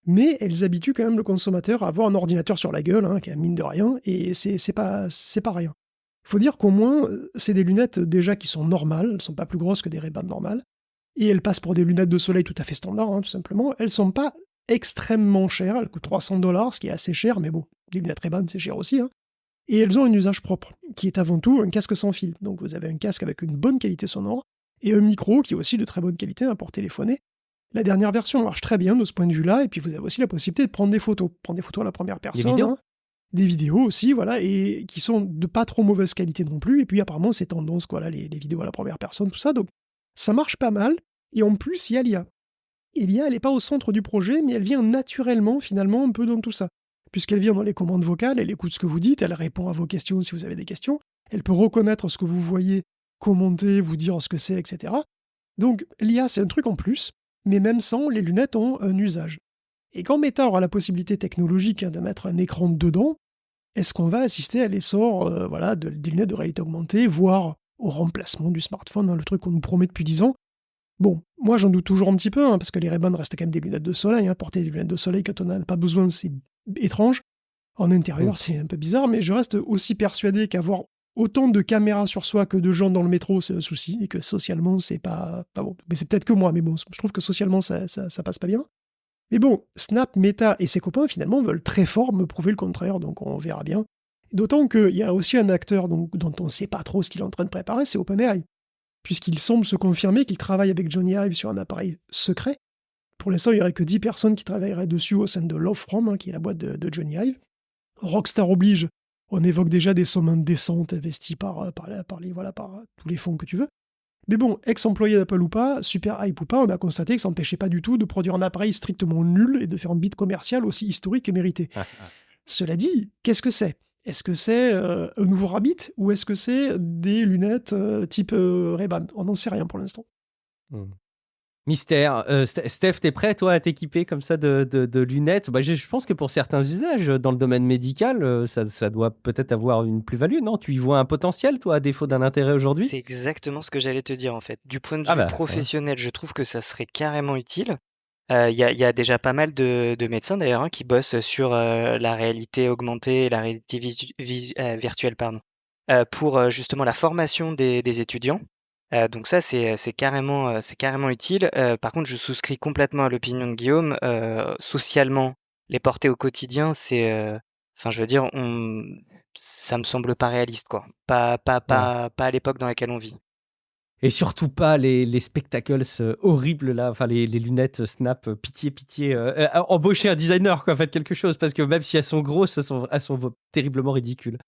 mais elles habituent quand même le consommateur à avoir un ordinateur sur la gueule, hein, qui est mine de rien, et c'est pas rien. Il faut dire qu'au moins, c'est des lunettes déjà qui sont normales, elles sont pas plus grosses que des Ray-Ban normales, et elles passent pour des lunettes de soleil tout à fait standard, hein, tout simplement. Elles sont pas extrêmement chères, elles coûtent $300, ce qui est assez cher, mais bon, des lunettes Ray-Ban, c'est cher aussi, hein. Et elles ont un usage propre, qui est avant tout un casque sans fil. Donc vous avez un casque avec une bonne qualité sonore, et un micro qui est aussi de très bonne qualité pour téléphoner. La dernière version marche très bien de ce point de vue-là, et puis vous avez aussi la possibilité de prendre des photos. Prendre des photos à la première personne. vidéos hein. Des vidéos aussi, voilà, et qui sont de pas trop mauvaise qualité non plus. Et puis apparemment, c'est tendance, quoi, là, les vidéos à la première personne, tout ça. Donc ça marche pas mal, et en plus, il y a l'IA. Et l'IA, elle n'est pas au centre du projet, mais elle vient naturellement, finalement, un peu dans tout ça. Puisqu'elle vient dans les commandes vocales, elle écoute ce que vous dites, elle répond à vos questions si vous avez des questions, elle peut reconnaître ce que vous voyez, commenter, vous dire ce que c'est, etc. Donc l'IA, c'est un truc en plus, mais même sans, les lunettes ont un usage. Et quand Meta aura la possibilité technologique de mettre un écran dedans, est-ce qu'on va assister à l'essor des lunettes de réalité augmentée, voire au remplacement du smartphone, hein, le truc qu'on nous promet depuis 10 ans? Bon, moi j'en doute toujours un petit peu, hein, parce que les Ray-Ban restent quand même des lunettes de soleil. Hein, porter des lunettes de soleil quand on n'en a pas besoin, c'est étrange. En intérieur, c'est un peu bizarre, mais je reste aussi persuadé qu'avoir autant de caméras sur soi que de gens dans le métro, c'est un souci, et que socialement, c'est pas bon. Mais c'est peut-être que moi, mais bon, je trouve que socialement, ça passe pas bien. Mais bon, Snap, Meta et ses copains, finalement, veulent très fort me prouver le contraire, donc on verra bien. D'autant qu'il y a aussi un acteur dont on ne sait pas trop ce qu'il est en train de préparer, c'est OpenAI. Puisqu'il semble se confirmer qu'il travaille avec Johnny Ive sur un appareil secret. Pour l'instant, il n'y aurait que 10 personnes qui travailleraient dessus au sein de Lovefrom, hein, qui est la boîte de Johnny Ive. Rockstar oblige, On évoque déjà des sommes indécentes investies par tous les fonds que tu veux. Mais bon, ex-employé d'Apple ou pas, super hype ou pas, on a constaté que ça n'empêchait pas du tout de produire un appareil strictement nul et de faire un bit commercial aussi historique que mérité. Cela dit, qu'est-ce que c'est? Est-ce que c'est un nouveau Rabbit ou est-ce que c'est des lunettes type Ray-Ban? On n'en sait rien pour l'instant. Mystère. Steph, t'es prêt, toi, à t'équiper comme ça de lunettes? Je pense que pour certains usages dans le domaine médical, ça doit peut-être avoir une plus-value, non? Tu y vois un potentiel, toi, à défaut d'un intérêt aujourd'hui? C'est exactement ce que j'allais te dire en fait. Du point de Ah vue bah, professionnel, je trouve que ça serait carrément utile. Il y a déjà pas mal de médecins d'ailleurs qui bossent sur la réalité augmentée et la réalité virtuelle, pardon, pour justement la formation des étudiants. Donc ça, c'est carrément utile. Par contre, je souscris complètement à l'opinion de Guillaume. Socialement, les porter au quotidien, enfin, je veux dire, ça me semble pas réaliste, quoi. ouais. Pas à l'époque dans laquelle on vit. Et surtout pas les spectacles horribles là, enfin les lunettes Snap, pitié, pitié, embauchez un designer quoi, faites quelque chose parce que même si elles sont grosses, elles sont terriblement ridicules.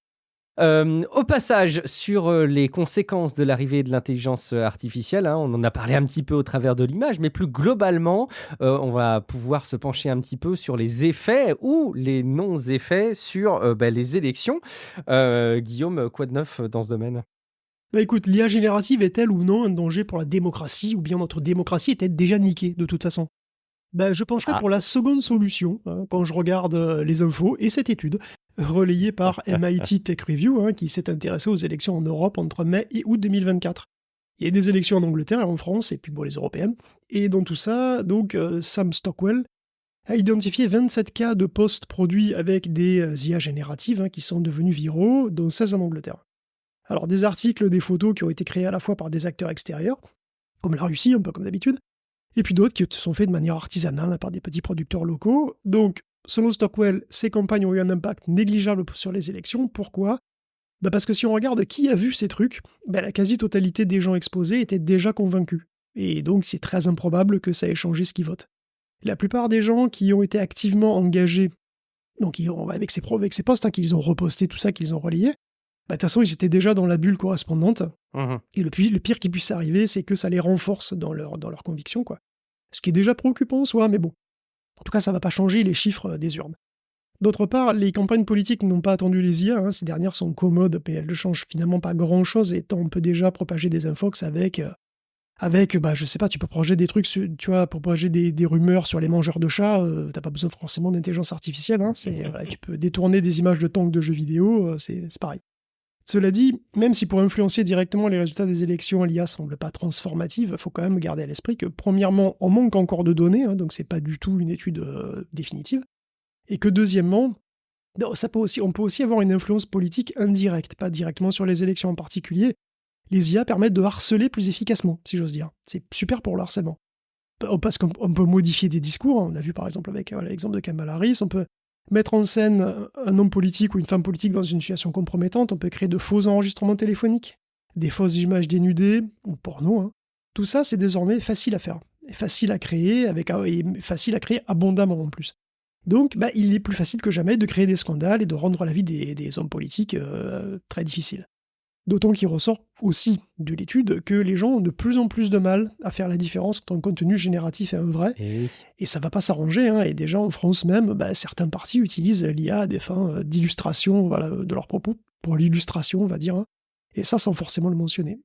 Au passage, sur les conséquences de l'arrivée de l'intelligence artificielle, hein, on en a parlé un petit peu au travers de l'image, mais plus globalement, on va pouvoir se pencher un petit peu sur les effets ou les non-effets sur les élections. Guillaume, quoi de neuf dans ce domaine? Bah écoute, l'IA générative est-elle ou non un danger pour la démocratie, ou bien notre démocratie est-elle déjà niquée de toute façon? Bah, je pencherais Ah. pour la seconde solution hein, quand je regarde les infos et cette étude, relayée par MIT Tech Review, hein, qui s'est intéressée aux élections en Europe entre mai et août 2024. Il y a des élections en Angleterre et en France, et puis bon, les européennes. Et dans tout ça, donc Sam Stockwell a identifié 27 cas de posts produits avec des IA génératives hein, qui sont devenus viraux, dont 16 en Angleterre. Alors des articles, des photos qui ont été créés à la fois par des acteurs extérieurs, comme la Russie, un peu comme d'habitude, et puis d'autres qui sont faits de manière artisanale par des petits producteurs locaux. Donc, selon Stockwell, ces campagnes ont eu un impact négligeable sur les élections. Pourquoi? Parce que si on regarde qui a vu ces trucs, la quasi-totalité des gens exposés étaient déjà convaincus. Et donc, c'est très improbable que ça ait changé ce qu'ils votent. La plupart des gens qui ont été activement engagés, donc avec ces posts, hein, qu'ils ont reposté, tout ça, qu'ils ont relayé, de toute façon, ils étaient déjà dans la bulle correspondante. Et le pire qui puisse arriver, c'est que ça les renforce dans leur conviction, quoi. Ce qui est déjà préoccupant en soi, mais bon. En tout cas, ça va pas changer les chiffres des urnes. D'autre part, les campagnes politiques n'ont pas attendu les IA, hein. Ces dernières sont commodes, mais elles ne changent finalement pas grand-chose, étant on peut déjà propager des infox avec, je sais pas, tu peux propager des trucs, tu vois, propager des rumeurs sur les mangeurs de chats, t'as pas besoin forcément d'intelligence artificielle, hein. Tu peux détourner des images de tanks de jeux vidéo, c'est pareil. Cela dit, même si pour influencer directement les résultats des élections, l'IA semble pas transformative, il faut quand même garder à l'esprit que, premièrement, on manque encore de données, hein, donc c'est pas du tout une étude définitive, et que deuxièmement, on peut aussi avoir une influence politique indirecte, pas directement sur les élections en particulier. Les IA permettent de harceler plus efficacement, si j'ose dire. C'est super pour le harcèlement. Parce qu'on peut modifier des discours, hein. On a vu par exemple avec l'exemple de Kamala Harris, on peut mettre en scène un homme politique ou une femme politique dans une situation compromettante, on peut créer de faux enregistrements téléphoniques, des fausses images dénudées, ou porno. Hein. Tout ça, c'est désormais facile à faire, et facile à créer, et facile à créer abondamment en plus. Donc, il est plus facile que jamais de créer des scandales et de rendre la vie des hommes politiques très difficile. D'autant qu'il ressort aussi de l'étude que les gens ont de plus en plus de mal à faire la différence entre un contenu génératif et un vrai. Et ça va pas s'arranger, hein. Et déjà en France même, certains partis utilisent l'IA à des fins d'illustration de leurs propos, pour l'illustration on va dire, hein. Et ça sans forcément le mentionner.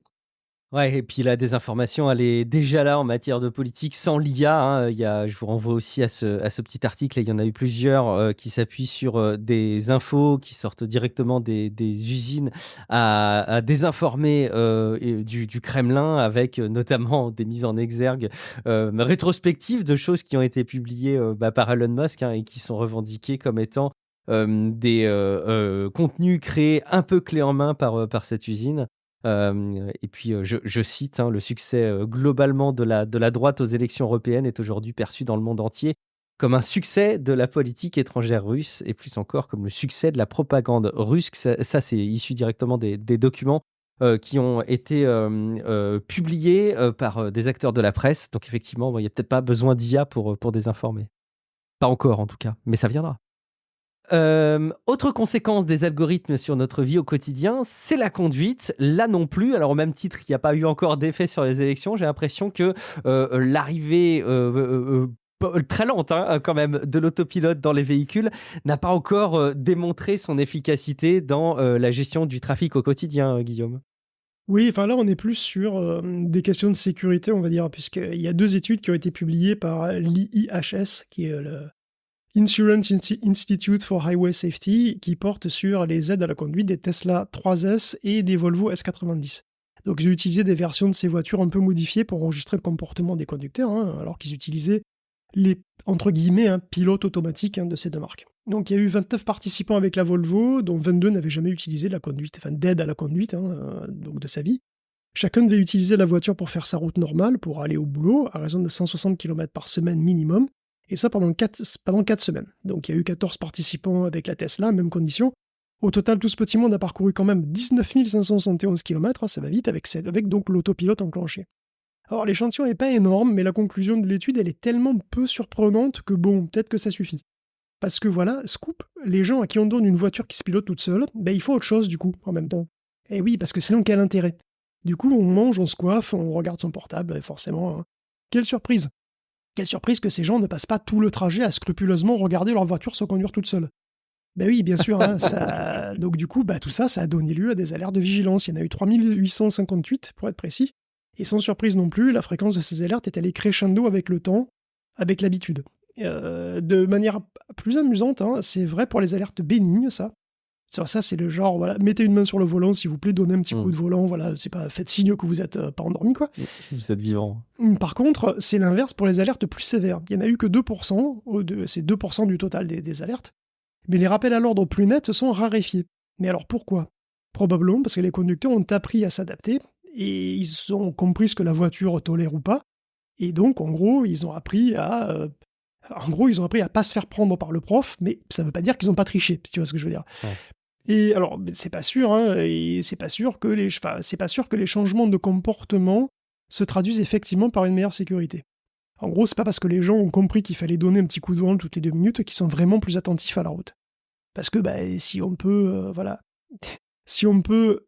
Ouais, et puis la désinformation, elle est déjà là en matière de politique sans l'IA. Hein. Je vous renvoie aussi à ce petit article. Il y en a eu plusieurs qui s'appuient sur des infos qui sortent directement des usines à désinformer du Kremlin, avec notamment des mises en exergue rétrospectives de choses qui ont été publiées par Elon Musk hein, et qui sont revendiquées comme étant des contenus créés un peu clé en main par cette usine. Et puis, je cite, hein, le succès globalement de la droite aux élections européennes est aujourd'hui perçu dans le monde entier comme un succès de la politique étrangère russe et plus encore comme le succès de la propagande russe. Ça c'est issu directement des documents qui ont été publiés par des acteurs de la presse. Donc effectivement, il n'y a peut-être pas besoin d'IA pour désinformer. Pas encore en tout cas, mais ça viendra. Autre conséquence des algorithmes sur notre vie au quotidien, c'est la conduite. Là non plus, alors au même titre qu'il n'y a pas eu encore d'effet sur les élections, j'ai l'impression que l'arrivée très lente quand même de l'autopilote dans les véhicules n'a pas encore démontré son efficacité dans la gestion du trafic au quotidien, Guillaume. Oui, enfin là, on est plus sur des questions de sécurité, on va dire, puisqu'il y a 2 études qui ont été publiées par l'IIHS, qui est le Insurance Institute for Highway Safety, qui porte sur les aides à la conduite des Tesla 3S et des Volvo S90. Donc ils ont utilisé des versions de ces voitures un peu modifiées pour enregistrer le comportement des conducteurs, alors qu'ils utilisaient les, entre guillemets, pilotes automatiques de ces 2 marques. Donc il y a eu 29 participants avec la Volvo, dont 22 n'avaient jamais utilisé de la conduite, enfin d'aide à la conduite, donc de sa vie. Chacun devait utiliser la voiture pour faire sa route normale, pour aller au boulot, à raison de 160 km par semaine minimum, et ça pendant 4 semaines. Donc il y a eu 14 participants avec la Tesla, même condition. Au total, tout ce petit monde a parcouru quand même 19 571 km, ça va vite, avec donc l'autopilote enclenché. Alors l'échantillon n'est pas énorme, mais la conclusion de l'étude, elle est tellement peu surprenante que bon, peut-être que ça suffit. Parce que voilà, scoop, les gens à qui on donne une voiture qui se pilote toute seule, il faut autre chose du coup, en même temps. Et oui, parce que sinon, quel intérêt? Du coup, on mange, on se coiffe, on regarde son portable, et forcément. Quelle surprise! Quelle surprise que ces gens ne passent pas tout le trajet à scrupuleusement regarder leur voiture se conduire toute seule. Oui, bien sûr, donc du coup, tout ça, ça a donné lieu à des alertes de vigilance. Il y en a eu 3858, pour être précis. Et sans surprise non plus, la fréquence de ces alertes est allée crescendo avec le temps, avec l'habitude. De manière plus amusante, c'est vrai pour les alertes bénignes, ça. Ça, c'est le genre, voilà, mettez une main sur le volant, s'il vous plaît, donnez un petit coup de volant, voilà, c'est pas, faites signe que vous n'êtes pas endormi, quoi. Vous êtes vivant. Par contre, c'est l'inverse pour les alertes plus sévères. Il n'y en a eu que 2%, c'est 2% du total des alertes. Mais les rappels à l'ordre plus nets se sont raréfiés. Mais alors pourquoi? Probablement parce que les conducteurs ont appris à s'adapter, et ils ont compris ce que la voiture tolère ou pas. Et donc, en gros, ils ont appris à pas se faire prendre par le prof, mais ça ne veut pas dire qu'ils n'ont pas triché, si tu vois ce que je veux dire. Ouais. Et alors, c'est pas sûr, et c'est pas sûr que les changements de comportement se traduisent effectivement par une meilleure sécurité. En gros, c'est pas parce que les gens ont compris qu'il fallait donner un petit coup de volant toutes les 2 minutes qu'ils sont vraiment plus attentifs à la route. Parce que si on peut, si on peut,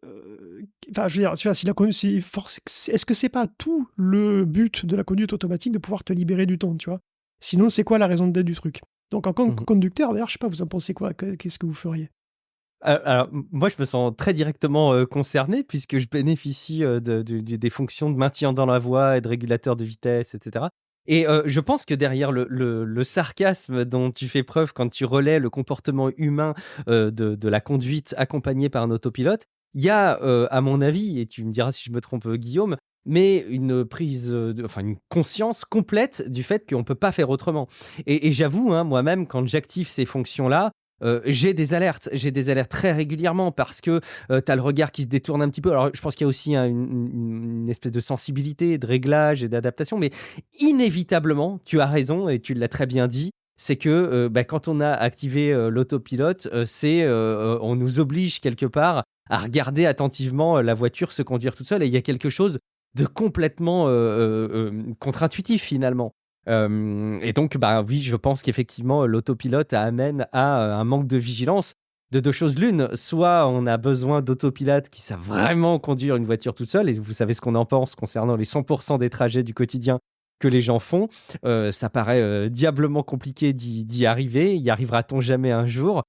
je veux dire, tu vois, est-ce que c'est pas tout le but de la conduite automatique de pouvoir te libérer du temps, tu vois? Sinon, c'est quoi la raison d'être du truc? Donc en tant que conducteur, d'ailleurs, je sais pas, vous en pensez quoi? Qu'est-ce que vous feriez? Alors, moi, je me sens très directement concerné puisque je bénéficie des fonctions de maintien dans la voie et de régulateur de vitesse, etc. Et je pense que derrière le sarcasme dont tu fais preuve quand tu relais le comportement humain de la conduite accompagnée par un autopilote, il y a, à mon avis, et tu me diras si je me trompe, Guillaume, mais une prise, une conscience complète du fait qu'on ne peut pas faire autrement. Et j'avoue, moi-même, quand j'active ces fonctions-là, j'ai des alertes très régulièrement parce que tu as le regard qui se détourne un petit peu. Alors, je pense qu'il y a aussi une espèce de sensibilité, de réglage et d'adaptation, mais inévitablement, tu as raison et tu l'as très bien dit, c'est que quand on a activé l'autopilote, on nous oblige quelque part à regarder attentivement la voiture se conduire toute seule et il y a quelque chose de complètement contre-intuitif finalement. Et donc, oui, je pense qu'effectivement, l'autopilote amène à un manque de vigilance de 2 choses l'une. Soit on a besoin d'autopilotes qui savent vraiment conduire une voiture toute seule, et vous savez ce qu'on en pense concernant les 100% des trajets du quotidien que les gens font. Ça paraît diablement compliqué d'y arriver. Y arrivera-t-on jamais un jour?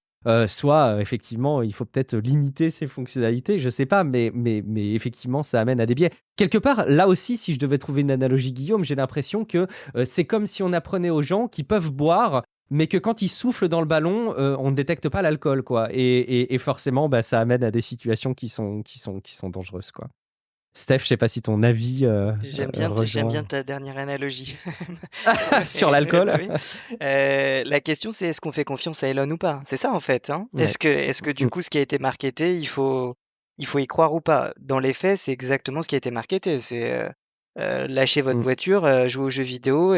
Soit effectivement, il faut peut-être limiter ces fonctionnalités, je sais pas, mais effectivement, ça amène à des biais. Quelque part, là aussi, si je devais trouver une analogie, Guillaume, j'ai l'impression que c'est comme si on apprenait aux gens qui peuvent boire, mais que quand ils soufflent dans le ballon, on ne détecte pas l'alcool, quoi. Et forcément, ça amène à des situations qui sont dangereuses, quoi. Steph, je sais pas si ton avis J'aime rejoint bien ta dernière analogie. sur l'alcool. Oui. La question, c'est est-ce qu'on fait confiance à Elon ou pas? C'est ça en fait, hein? Ouais. Est-ce que du coup, ce qui a été marketé, il faut y croire ou pas? Dans les faits, c'est exactement ce qui a été marketé. C'est lâchez votre voiture, jouez aux jeux vidéo.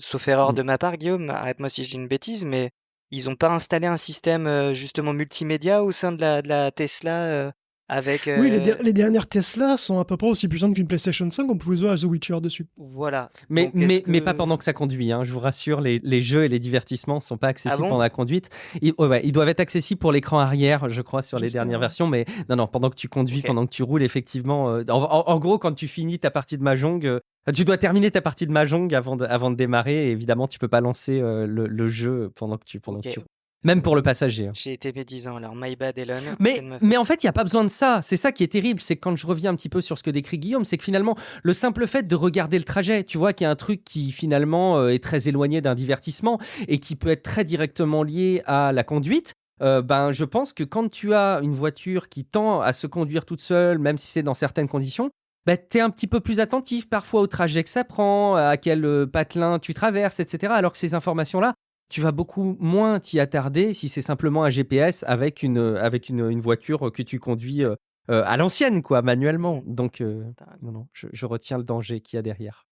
Sauf erreur de ma part, Guillaume, arrête-moi si je dis une bêtise, mais ils n'ont pas installé un système justement multimédia au sein de la Tesla avec Oui, les dernières Tesla sont à peu près aussi puissantes qu'une PlayStation 5, on pouvait jouer à The Witcher dessus. voilà. Mais, Donc est-ce mais pas que pendant que ça conduit, hein. Je vous rassure, les jeux et les divertissements sont pas ah accessibles bon? pendant la conduite. Ils doivent être accessibles pour l'écran arrière, je crois, sur les J'espère, dernières ouais. versions. Mais non, pendant que tu conduis, Ok. pendant que tu roules, effectivement. En gros, quand tu finis ta partie de Mahjong, tu dois terminer ta partie de Mahjong avant de démarrer. Et évidemment, tu peux pas lancer le jeu pendant que tu Ok. roules. Même pour le passager, hein. J'ai été médisant alors. My bad, Elon. Mais en fait, il n'y a pas besoin de ça. C'est ça qui est terrible. C'est que quand je reviens un petit peu sur ce que décrit Guillaume, c'est que finalement, le simple fait de regarder le trajet, tu vois, qu'il y a un truc qui finalement est très éloigné d'un divertissement et qui peut être très directement lié à la conduite. Ben, je pense que quand tu as une voiture qui tend à se conduire toute seule, même si c'est dans certaines conditions, ben, tu es un petit peu plus attentif parfois au trajet que ça prend, à quel patelin tu traverses, etc. Alors que ces informations-là, tu vas beaucoup moins t'y attarder si c'est simplement un GPS avec une voiture que tu conduis à l'ancienne, quoi, manuellement. Donc, non, je retiens le danger qu'il y a derrière.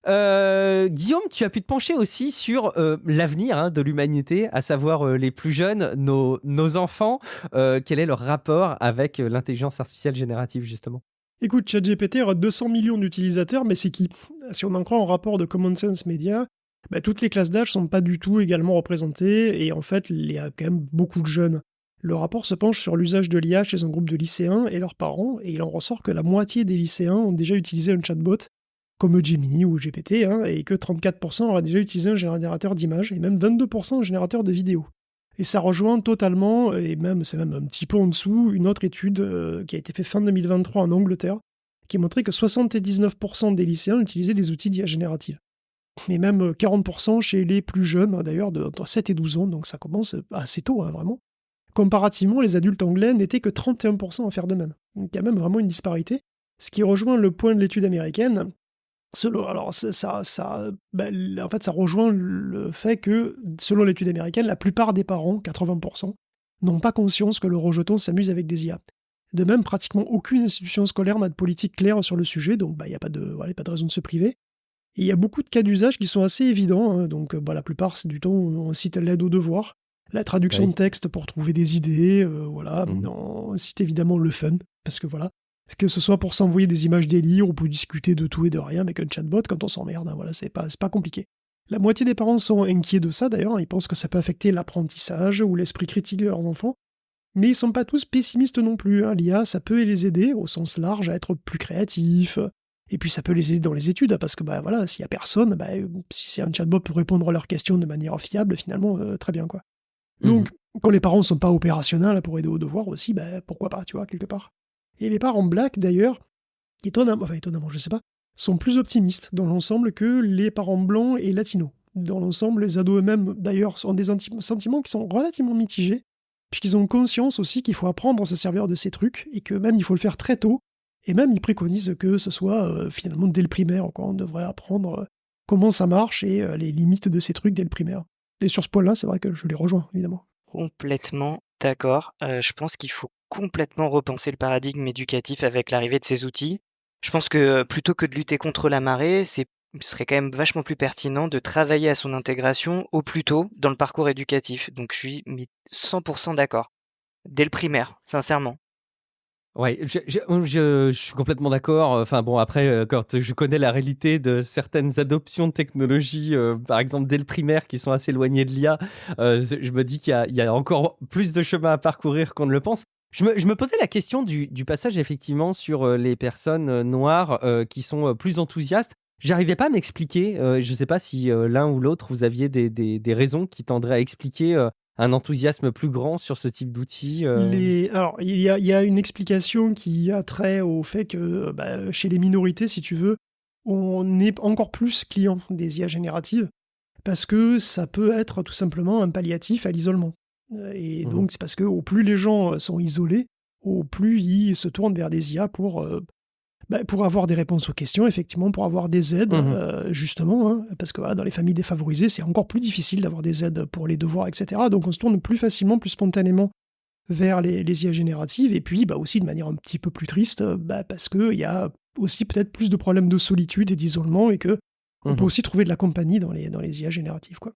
Guillaume, tu as pu te pencher aussi sur l'avenir, hein, de l'humanité, à savoir les plus jeunes, nos enfants. Quel est leur rapport avec l'intelligence artificielle générative, justement? Écoute, ChatGPT aura 200 millions d'utilisateurs, mais c'est qui? Si on en croit en rapport de Common Sense Media, bah, toutes les classes d'âge sont pas du tout également représentées, et en fait, il y a quand même beaucoup de jeunes. Le rapport se penche sur l'usage de l'IA chez un groupe de lycéens et leurs parents, et il en ressort que la moitié des lycéens ont déjà utilisé un chatbot, comme Gemini ou GPT, hein, et que 34% auraient déjà utilisé un générateur d'images, et même 22% un générateur de vidéos. Et ça rejoint totalement, et même c'est même un petit peu en dessous, une autre étude qui a été faite fin 2023 en Angleterre, qui montrait que 79% des lycéens utilisaient des outils d'IA générative. Mais même 40% chez les plus jeunes, d'ailleurs, entre 7 et 12 ans, donc ça commence assez tôt, hein, vraiment. Comparativement, les adultes anglais n'étaient que 31% à faire de même. Donc il y a même vraiment une disparité, ce qui rejoint le point de l'étude américaine. Alors, en fait, ça rejoint le fait que, selon l'étude américaine, la plupart des parents, 80%, n'ont pas conscience que le rejeton s'amuse avec des IA. De même, pratiquement aucune institution scolaire n'a de politique claire sur le sujet, donc il n'y a pas de raison de se priver. Et il y a beaucoup de cas d'usage qui sont assez évidents, hein, donc la plupart du temps, on cite l'aide aux devoirs, la traduction Oui. de texte pour trouver des idées, Mhm. on cite évidemment le fun, parce que voilà, que ce soit pour s'envoyer des images délire ou pour discuter de tout et de rien avec un chatbot quand on s'emmerde, hein, voilà, c'est pas compliqué. La moitié des parents sont inquiets de ça d'ailleurs, hein, ils pensent que ça peut affecter l'apprentissage ou l'esprit critique de leurs enfants, mais ils sont pas tous pessimistes non plus, hein. L'IA, ça peut les aider au sens large à être plus créatifs, et puis ça peut les aider dans les études, parce que bah voilà, s'il y a personne, bah, si c'est un chatbot pour répondre à leurs questions de manière fiable, finalement, très bien quoi. Donc, quand les parents sont pas opérationnels pour aider aux devoirs aussi, bah, pourquoi pas, tu vois, quelque part. Et les parents black, d'ailleurs, étonnamment, je sais pas, sont plus optimistes dans l'ensemble que les parents blancs et latinos. Dans l'ensemble, les ados eux-mêmes, d'ailleurs, ont des sentiments qui sont relativement mitigés, puisqu'ils ont conscience aussi qu'il faut apprendre à se servir de ces trucs, et que même il faut le faire très tôt, et même ils préconisent que ce soit finalement dès le primaire, quoi. On devrait apprendre comment ça marche et les limites de ces trucs dès le primaire. Et sur ce point-là, c'est vrai que je les rejoins, évidemment. Complètement d'accord. Je pense qu'il faut complètement repenser le paradigme éducatif avec l'arrivée de ces outils. Je pense que plutôt que de lutter contre la marée, ce serait quand même vachement plus pertinent de travailler à son intégration au plus tôt dans le parcours éducatif. Donc je suis 100% d'accord. Dès le primaire, sincèrement. Ouais, je suis complètement d'accord. Enfin bon, après, quand je connais la réalité de certaines adoptions de technologies, par exemple dès le primaire, qui sont assez éloignées de l'IA, je me dis il y a encore plus de chemin à parcourir qu'on ne le pense. Je me posais la question du passage effectivement sur les personnes noires qui sont plus enthousiastes. J'arrivais pas à m'expliquer. Je ne sais pas si l'un ou l'autre, vous aviez des raisons qui tendraient à expliquer un enthousiasme plus grand sur ce type d'outils. Alors, il y a une explication qui a trait au fait que chez les minorités, si tu veux, on est encore plus client des IA génératives, parce que ça peut être tout simplement un palliatif à l'isolement. Et Mhm. donc, c'est parce que au plus les gens sont isolés, au plus ils se tournent vers des IA pour avoir des réponses aux questions, effectivement, pour avoir des aides, Mhm. justement, hein, parce que voilà, dans les familles défavorisées, c'est encore plus difficile d'avoir des aides pour les devoirs, etc. Donc on se tourne plus facilement, plus spontanément vers les IA génératives, et puis aussi de manière un petit peu plus triste, parce qu'il y a aussi peut-être plus de problèmes de solitude et d'isolement, et que on peut Mhm. aussi trouver de la compagnie dans les IA génératives, quoi.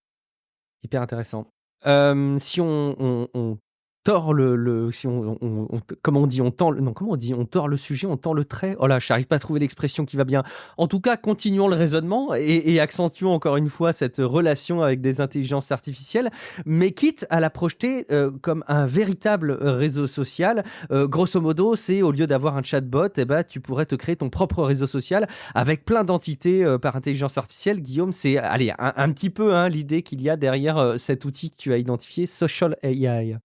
Hyper intéressant. Si on tord si comment on dit, on tend, non, comment on dit, on tord le sujet, on tend le trait. Oh là, j'arrive pas à trouver l'expression qui va bien. En tout cas, continuons le raisonnement et accentuons encore une fois cette relation avec des intelligences artificielles, mais quitte à la projeter comme un véritable réseau social. Grosso modo, c'est au lieu d'avoir un chatbot, eh ben, tu pourrais te créer ton propre réseau social avec plein d'entités par intelligence artificielle. Guillaume, c'est allez, un petit peu l'idée qu'il y a derrière cet outil que tu as identifié, Social AI.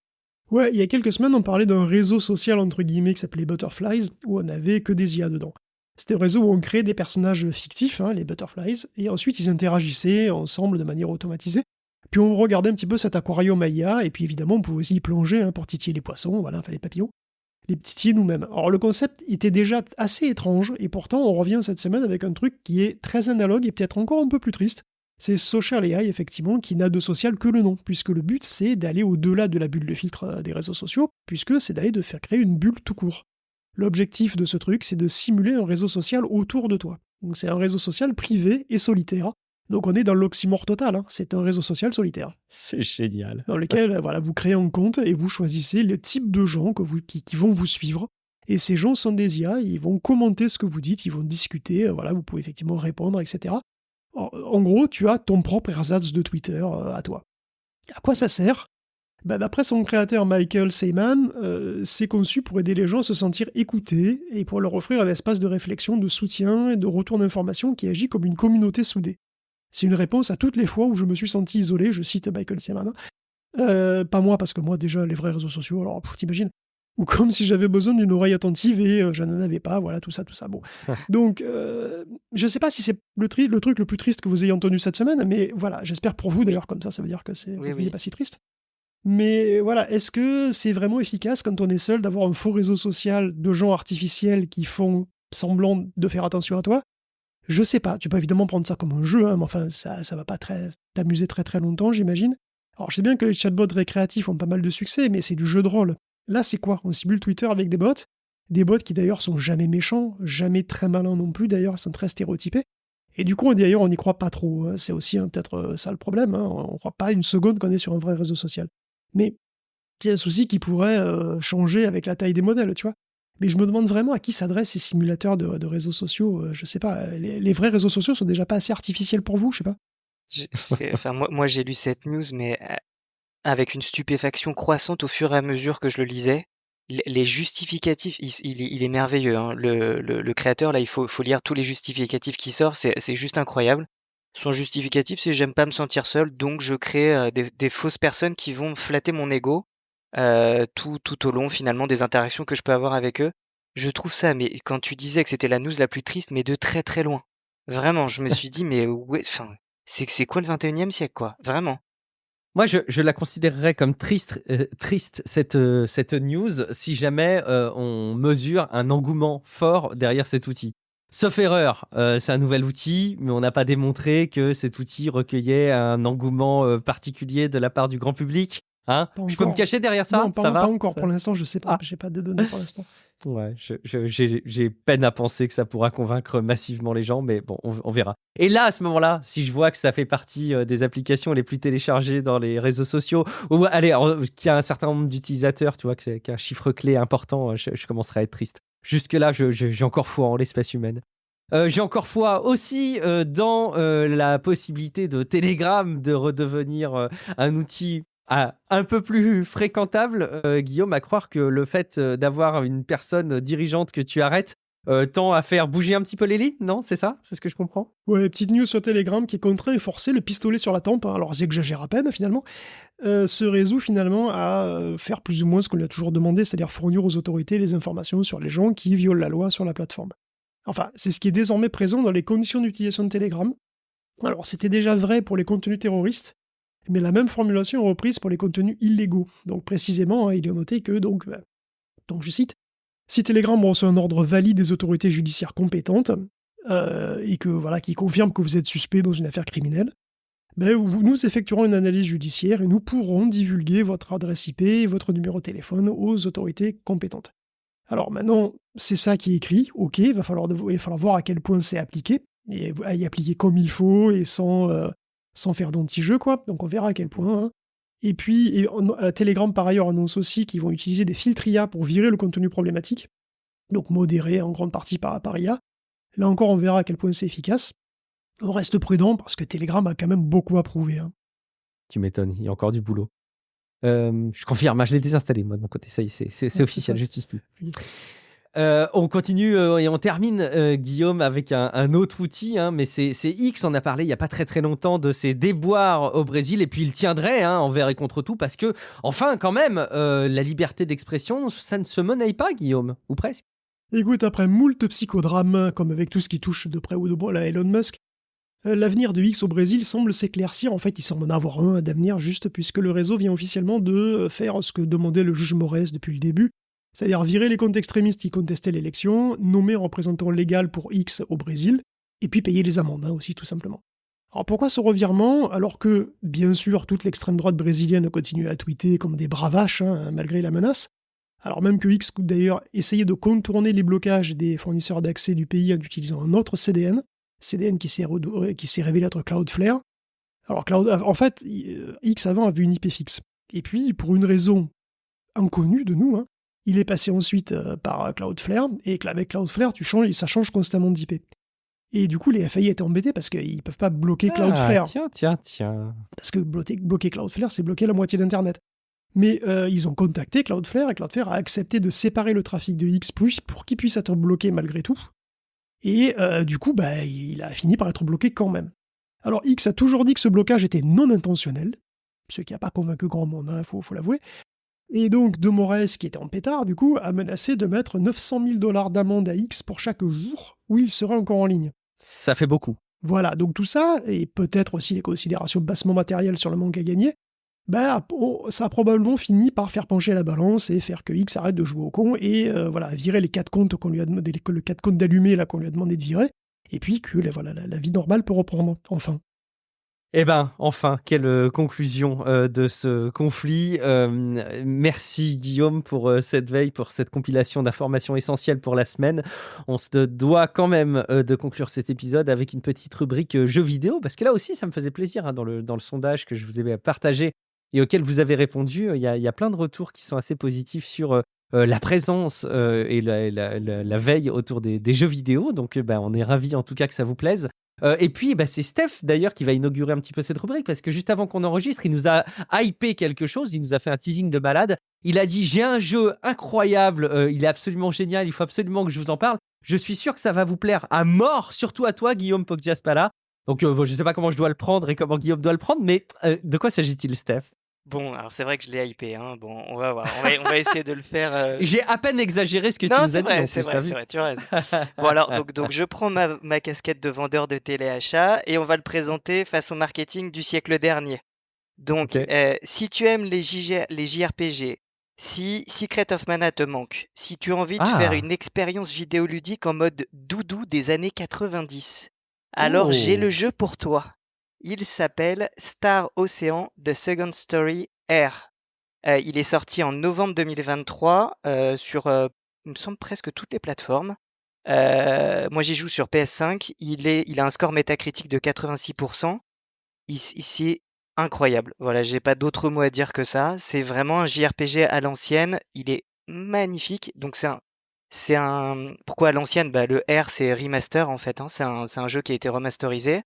Ouais, il y a quelques semaines, on parlait d'un réseau social, entre guillemets, qui s'appelait Butterflies, où on n'avait que des IA dedans. C'était un réseau où on créait des personnages fictifs, les Butterflies, et ensuite ils interagissaient ensemble de manière automatisée. Puis on regardait un petit peu cet aquarium à IA, et puis évidemment on pouvait aussi y plonger pour titiller les poissons, voilà, enfin les papillons, les titiller nous-mêmes. Alors le concept était déjà assez étrange, et pourtant on revient cette semaine avec un truc qui est très analogue et peut-être encore un peu plus triste. C'est Social AI, effectivement, qui n'a de social que le nom, puisque le but, c'est d'aller au-delà de la bulle de filtre des réseaux sociaux, puisque c'est d'aller de faire créer une bulle tout court. L'objectif de ce truc, c'est de simuler un réseau social autour de toi. Donc c'est un réseau social privé et solitaire. Donc on est dans l'oxymore total, c'est un réseau social solitaire. C'est génial. Dans lequel voilà, vous créez un compte et vous choisissez le type de gens qui vont vous suivre. Et ces gens sont des IA, ils vont commenter ce que vous dites, ils vont discuter, voilà, vous pouvez effectivement répondre, etc. En gros, tu as ton propre ersatz de Twitter à toi. À quoi ça sert ? D'après son créateur Michael Seyman, c'est conçu pour aider les gens à se sentir écoutés et pour leur offrir un espace de réflexion, de soutien et de retour d'information qui agit comme une communauté soudée. C'est une réponse à toutes les fois où je me suis senti isolé, je cite Michael Seyman. Pas moi, parce que moi déjà, les vrais réseaux sociaux, alors t'imagines ? Ou comme si j'avais besoin d'une oreille attentive et je n'en avais pas, voilà, tout ça. Bon. Donc, je sais pas si c'est le truc le plus triste que vous ayez entendu cette semaine, mais voilà, j'espère pour vous d'ailleurs, comme ça veut dire que votre vie n'est pas si triste. Mais voilà, est-ce que c'est vraiment efficace quand on est seul d'avoir un faux réseau social de gens artificiels qui font semblant de faire attention à toi ? Je sais pas, tu peux évidemment prendre ça comme un jeu, mais enfin, ça va pas t'amuser très très longtemps, j'imagine. Alors, je sais bien que les chatbots récréatifs ont pas mal de succès, mais c'est du jeu de rôle. Là, c'est quoi ? On simule Twitter avec des bots qui d'ailleurs sont jamais méchants, jamais très malins non plus, d'ailleurs, ils sont très stéréotypés. Et du coup, d'ailleurs, on n'y croit pas trop. C'est aussi peut-être ça le problème, on ne croit pas une seconde qu'on est sur un vrai réseau social. Mais c'est un souci qui pourrait changer avec la taille des modèles, tu vois. Mais je me demande vraiment à qui s'adressent ces simulateurs de réseaux sociaux. Je sais pas, les vrais réseaux sociaux sont déjà pas assez artificiels pour vous, je sais pas. Moi, j'ai lu cette news, mais avec une stupéfaction croissante au fur et à mesure que je le lisais. Les justificatifs, il est merveilleux, le créateur, là, il faut lire tous les justificatifs qui sortent, c'est juste incroyable. Son justificatif, c'est j'aime pas me sentir seul, donc je crée des fausses personnes qui vont flatter mon ego tout au long, finalement, des interactions que je peux avoir avec eux. Je trouve ça, mais quand tu disais que c'était la news la plus triste, mais de très très loin. Vraiment, je me suis dit, mais ouais, enfin, c'est quoi le 21e siècle, quoi? Vraiment. Moi, je la considérerais comme triste cette news si jamais on mesure un engouement fort derrière cet outil. Sauf erreur, c'est un nouvel outil, mais on n'a pas démontré que cet outil recueillait un engouement particulier de la part du grand public. Hein ? Je peux me cacher derrière ça ? Non, ça va pas encore. ça... Pour l'instant, je sais pas. J'ai pas de données pour l'instant. Ouais, j'ai peine à penser que ça pourra convaincre massivement les gens, mais bon, on verra. Et là, à ce moment-là, si je vois que ça fait partie des applications les plus téléchargées dans les réseaux sociaux, ou allez, qu'il y a un certain nombre d'utilisateurs, tu vois, qu'il y a un chiffre clé important, je commencerai à être triste. Jusque-là, j'ai encore foi en l'espèce humaine. J'ai encore foi aussi dans la possibilité de Telegram de redevenir un outil un peu plus fréquentable, Guillaume, à croire que le fait d'avoir une personne dirigeante que tu arrêtes tend à faire bouger un petit peu les lignes, non ? C'est ça ? C'est ce que je comprends ? Ouais, petite news sur Telegram qui est contraint et forcé, le pistolet sur la tempe, alors j'exagère à peine finalement, se résout finalement à faire plus ou moins ce qu'on lui a toujours demandé, c'est-à-dire fournir aux autorités les informations sur les gens qui violent la loi sur la plateforme. Enfin, c'est ce qui est désormais présent dans les conditions d'utilisation de Telegram. Alors, c'était déjà vrai pour les contenus terroristes, mais la même formulation est reprise pour les contenus illégaux. Donc, précisément, il est noté que, donc je cite, si Telegram reçoit un ordre valide des autorités judiciaires compétentes, et que, voilà, qui confirme que vous êtes suspect dans une affaire criminelle, nous effectuerons une analyse judiciaire et nous pourrons divulguer votre adresse IP et votre numéro de téléphone aux autorités compétentes. Alors maintenant, c'est ça qui est écrit, ok, il va falloir voir à quel point c'est appliqué, et à y appliquer comme il faut et sans faire d'anti-jeu, quoi. Donc on verra à quel point. Et puis, Telegram, par ailleurs, annonce aussi qu'ils vont utiliser des filtres IA pour virer le contenu problématique, donc modéré en grande partie par IA. Là encore, on verra à quel point c'est efficace. On reste prudent parce que Telegram a quand même beaucoup à prouver. Hein. Tu m'étonnes, il y a encore du boulot. Je confirme, je l'ai désinstallé moi de mon côté, ça y est, c'est officiel, je n'utilise plus. Oui. On continue et on termine, Guillaume, avec un autre outil, hein, mais c'est X, on a parlé il n'y a pas très très longtemps de ses déboires au Brésil, et puis il tiendrait envers et contre tout, parce que, enfin, quand même, la liberté d'expression, ça ne se monnaie pas, Guillaume, ou presque. Écoute, après moult psychodrames, comme avec tout ce qui touche de près ou de loin à Elon Musk, l'avenir de X au Brésil semble s'éclaircir. En fait, il semble en avoir un d'avenir juste puisque le réseau vient officiellement de faire ce que demandait le juge Moraes depuis le début, c'est-à-dire virer les comptes extrémistes qui contestaient l'élection, nommer un représentant légal pour X au Brésil, et puis payer les amendes aussi, tout simplement. Alors pourquoi ce revirement, alors que, bien sûr, toute l'extrême droite brésilienne continue à tweeter comme des bravaches, malgré la menace, alors même que X, d'ailleurs, essayait de contourner les blocages des fournisseurs d'accès du pays en utilisant un autre CDN qui s'est révélé être Cloudflare. Alors, en fait, X avant avait une IP fixe. Et puis, pour une raison inconnue de nous, il est passé ensuite par Cloudflare, et avec Cloudflare, ça change constamment d'IP. Et du coup, les FAI étaient embêtés parce qu'ils ne peuvent pas bloquer Cloudflare. Tiens. Parce que bloquer Cloudflare, c'est bloquer la moitié d'Internet. Mais ils ont contacté Cloudflare, et Cloudflare a accepté de séparer le trafic de X pour qu'il puisse être bloqué malgré tout. Et du coup, il a fini par être bloqué quand même. Alors X a toujours dit que ce blocage était non intentionnel, ce qui n'a pas convaincu grand monde, faut l'avouer. Et donc De Moraes, qui était en pétard, du coup, a menacé de mettre 900 000 $ d'amende à X pour chaque jour où il serait encore en ligne. Ça fait beaucoup. Voilà, donc tout ça, et peut-être aussi les considérations bassement matérielles sur le manque à gagner, ça a probablement fini par faire pencher la balance et faire que X arrête de jouer au con et virer les 4 comptes qu'on lui a demandé, le 4 comptes d'allumer là qu'on lui a demandé de virer, et puis que la vie normale peut reprendre, enfin. Eh ben, enfin, quelle conclusion de ce conflit. Merci Guillaume pour cette veille, pour cette compilation d'informations essentielles pour la semaine. On se doit quand même de conclure cet épisode avec une petite rubrique jeux vidéo, parce que là aussi, ça me faisait plaisir dans le sondage que je vous ai partagé et auquel vous avez répondu. Il y a plein de retours qui sont assez positifs sur la présence et la veille autour des jeux vidéo. Donc, on est ravis en tout cas que ça vous plaise. Et puis, c'est Steph d'ailleurs qui va inaugurer un petit peu cette rubrique, parce que juste avant qu'on enregistre, il nous a hypé quelque chose, il nous a fait un teasing de malade. Il a dit: j'ai un jeu incroyable, il est absolument génial, il faut absolument que je vous en parle. Je suis sûr que ça va vous plaire à mort, surtout à toi, Guillaume Poggiaspala. Donc, je ne sais pas comment je dois le prendre et comment Guillaume doit le prendre, mais de quoi s'agit-il, Steph? Bon, alors c'est vrai que je l'ai hypé, hein. Bon, on va voir. On va essayer de le faire. J'ai à peine exagéré ce que tu Non, nous c'est as dit. vrai, c'est vrai, tu as raison. Bon, alors, donc je prends ma casquette de vendeur de téléachat et on va le présenter façon marketing du siècle dernier. Donc, Ok. si tu aimes les JRPG, si Secret of Mana te manque, si tu as envie de faire une expérience vidéoludique en mode doudou des années 90, alors j'ai le jeu pour toi. Il s'appelle Star Ocean The Second Story Air. Il est sorti en novembre 2023 sur, il me semble, presque toutes les plateformes. Moi, j'y joue sur PS5. Il a un score métacritique de 86%. C'est incroyable. Voilà, j'ai pas d'autre mot à dire que ça. C'est vraiment un JRPG à l'ancienne. Il est magnifique. Donc pourquoi à l'ancienne? Le R, c'est remaster en fait. C'est un jeu qui a été remasterisé.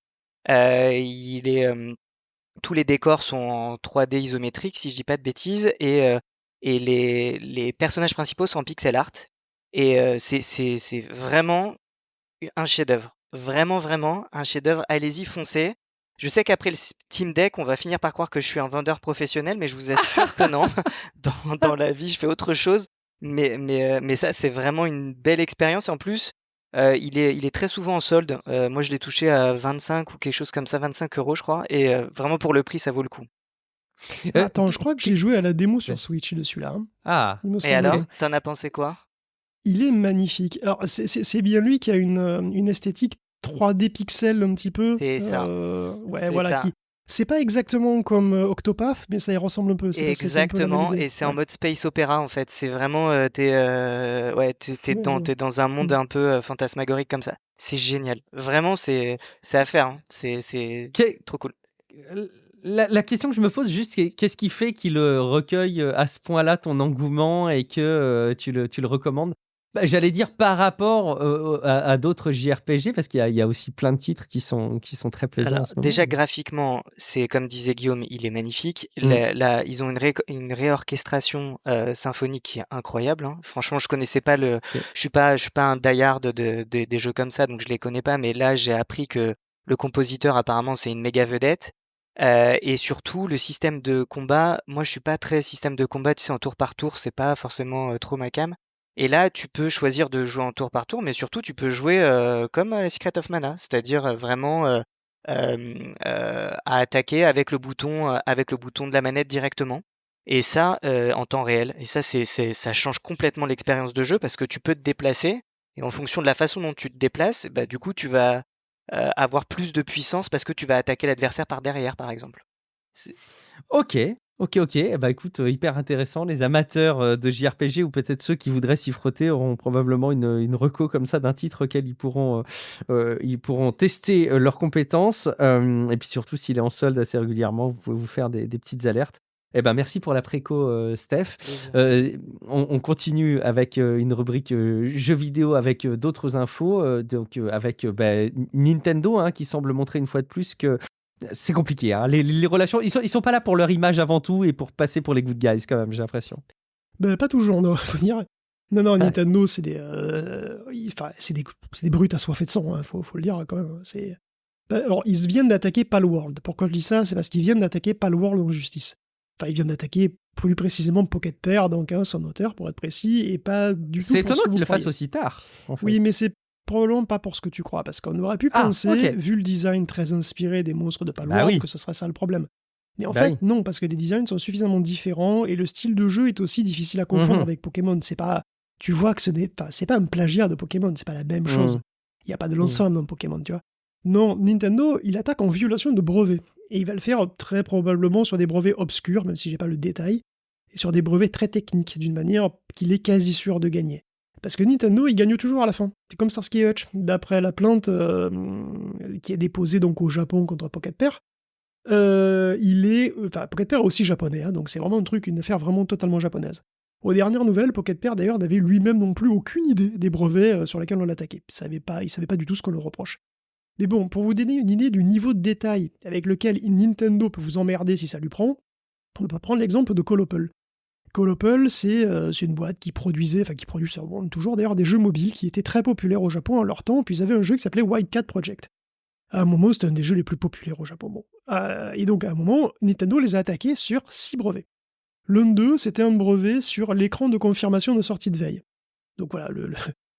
Tous les décors sont en 3D isométrique, si je dis pas de bêtises, et les personnages principaux sont en pixel art. Et c'est vraiment un chef-d'œuvre. Vraiment, vraiment un chef-d'œuvre. Allez-y, foncez. Je sais qu'après le Steam Deck, on va finir par croire que je suis un vendeur professionnel, mais je vous assure que non. Dans la vie, je fais autre chose. Mais ça, c'est vraiment une belle expérience. En plus, il est très souvent en solde. Moi, je l'ai touché à 25 ou quelque chose comme ça, 25 €, je crois. Et vraiment, pour le prix, ça vaut le coup. Attends, je crois que j'ai joué à la démo sur Switch de celui-là. Ah. Il me Et semblait. alors, t'en as pensé quoi? Il est magnifique. Alors, c'est bien lui qui a une esthétique 3D pixel un petit peu. C'est ça. Ouais, C'est voilà. ça. C'est pas exactement comme Octopath, mais ça y ressemble un peu. C'est un peu la même Exactement, idée. et c'est en Ouais. mode space opéra en fait. C'est vraiment, t'es dans un monde un peu fantasmagorique comme ça. C'est génial. Vraiment, c'est à faire, hein. C'est Que- trop cool. La question que je me pose juste, c'est qu'est-ce qui fait qu'il recueille à ce point-là ton engouement et que tu le recommandes? Bah, j'allais dire par rapport à d'autres JRPG, parce qu'il y a aussi plein de titres qui sont très plaisants en Alors, ce moment. déjà graphiquement, c'est comme disait Guillaume, il est magnifique. Mm. Ils ont une réorchestration symphonique qui est incroyable, hein. Franchement, je connaissais pas Ok. je suis pas un die-hard des jeux comme ça, donc je les connais pas. Mais là, j'ai appris que le compositeur, apparemment, c'est une méga vedette. Et surtout, le système de combat. Moi, je suis pas très système de combat, tu sais, en tour par tour, c'est pas forcément trop ma came. Et là, tu peux choisir de jouer en tour par tour, mais surtout, tu peux jouer comme à la Secret of Mana, c'est-à-dire vraiment à attaquer avec le bouton de la manette directement. Et ça, en temps réel. Et ça, ça change complètement l'expérience de jeu parce que tu peux te déplacer et en fonction de la façon dont tu te déplaces, bah, du coup, tu vas avoir plus de puissance parce que tu vas attaquer l'adversaire par derrière, par exemple. C'est- Ok, ok, ok. Eh ben, écoute, hyper intéressant. Les amateurs de JRPG ou peut-être ceux qui voudraient s'y frotter auront probablement une reco comme ça d'un titre auquel ils pourront tester leurs compétences. Et puis surtout, s'il est en solde assez régulièrement, vous pouvez vous faire des petites alertes. Eh ben, merci pour la préco, Steph. Plaisir. On continue avec une rubrique jeux vidéo avec d'autres infos. Donc, avec Nintendo, hein, qui semble montrer une fois de plus que c'est compliqué, hein. Les relations, ils sont pas là pour leur image avant tout et pour passer pour les good guys quand même, j'ai l'impression. Ben, pas toujours, non, faut dire. Non, non, Ouais. Nintendo, enfin, c'est des brutes assoiffées de sang, hein, faut le dire quand même. Ben, alors, ils viennent d'attaquer Palworld. Pourquoi je dis ça? C'est parce qu'ils viennent d'attaquer Palworld en justice. Enfin, ils viennent d'attaquer plus précisément Pocket Pair, donc son auteur, pour être précis, et pas du tout C'est pour ce étonnant que vous qu'ils le croyez. fassent aussi tard, en fait. Oui, mais c'est probablement pas pour ce que tu crois, parce qu'on aurait pu Ah, penser, ok. vu le design très inspiré des monstres de Bah Palworld, oui, que ce serait ça le problème. Mais en bah fait, oui. non, parce que les designs sont suffisamment différents et le style de jeu est aussi difficile à confondre Mhm, avec Pokémon. C'est pas, tu vois que c'est pas un plagiat de Pokémon, c'est pas la même chose. mhm, Il y a pas de mhm. l'ensemble dans Pokémon, tu vois. Non, Nintendo, il attaque en violation de brevets et il va le faire très probablement sur des brevets obscurs, même si j'ai pas le détail, et sur des brevets très techniques, d'une manière qu'il est quasi sûr de gagner. Parce que Nintendo, il gagne toujours à la fin. C'est comme Starsky et Hutch. D'après la plainte qui est déposée donc au Japon contre Pocket Pair, enfin, Pocket Pair est aussi japonais, hein, donc c'est vraiment un truc, une affaire vraiment totalement japonaise. Aux dernières nouvelles, Pocket Pair d'ailleurs n'avait lui-même non plus aucune idée des brevets sur lesquels on l'attaquait. Il savait pas du tout ce qu'on le reproche. Mais bon, pour vous donner une idée du niveau de détail avec lequel Nintendo peut vous emmerder si ça lui prend, on peut prendre l'exemple de Colopel. Colopel, c'est une boîte qui produisait, enfin qui produit toujours d'ailleurs des jeux mobiles qui étaient très populaires au Japon en leur temps, puis ils avaient un jeu qui s'appelait White Cat Project. À un moment, c'était un des jeux les plus populaires au Japon. Bon. Et donc, à un moment, Nintendo les a attaqués sur 6 brevets. L'un d'eux, c'était un brevet sur l'écran de confirmation de sortie de veille. Donc voilà,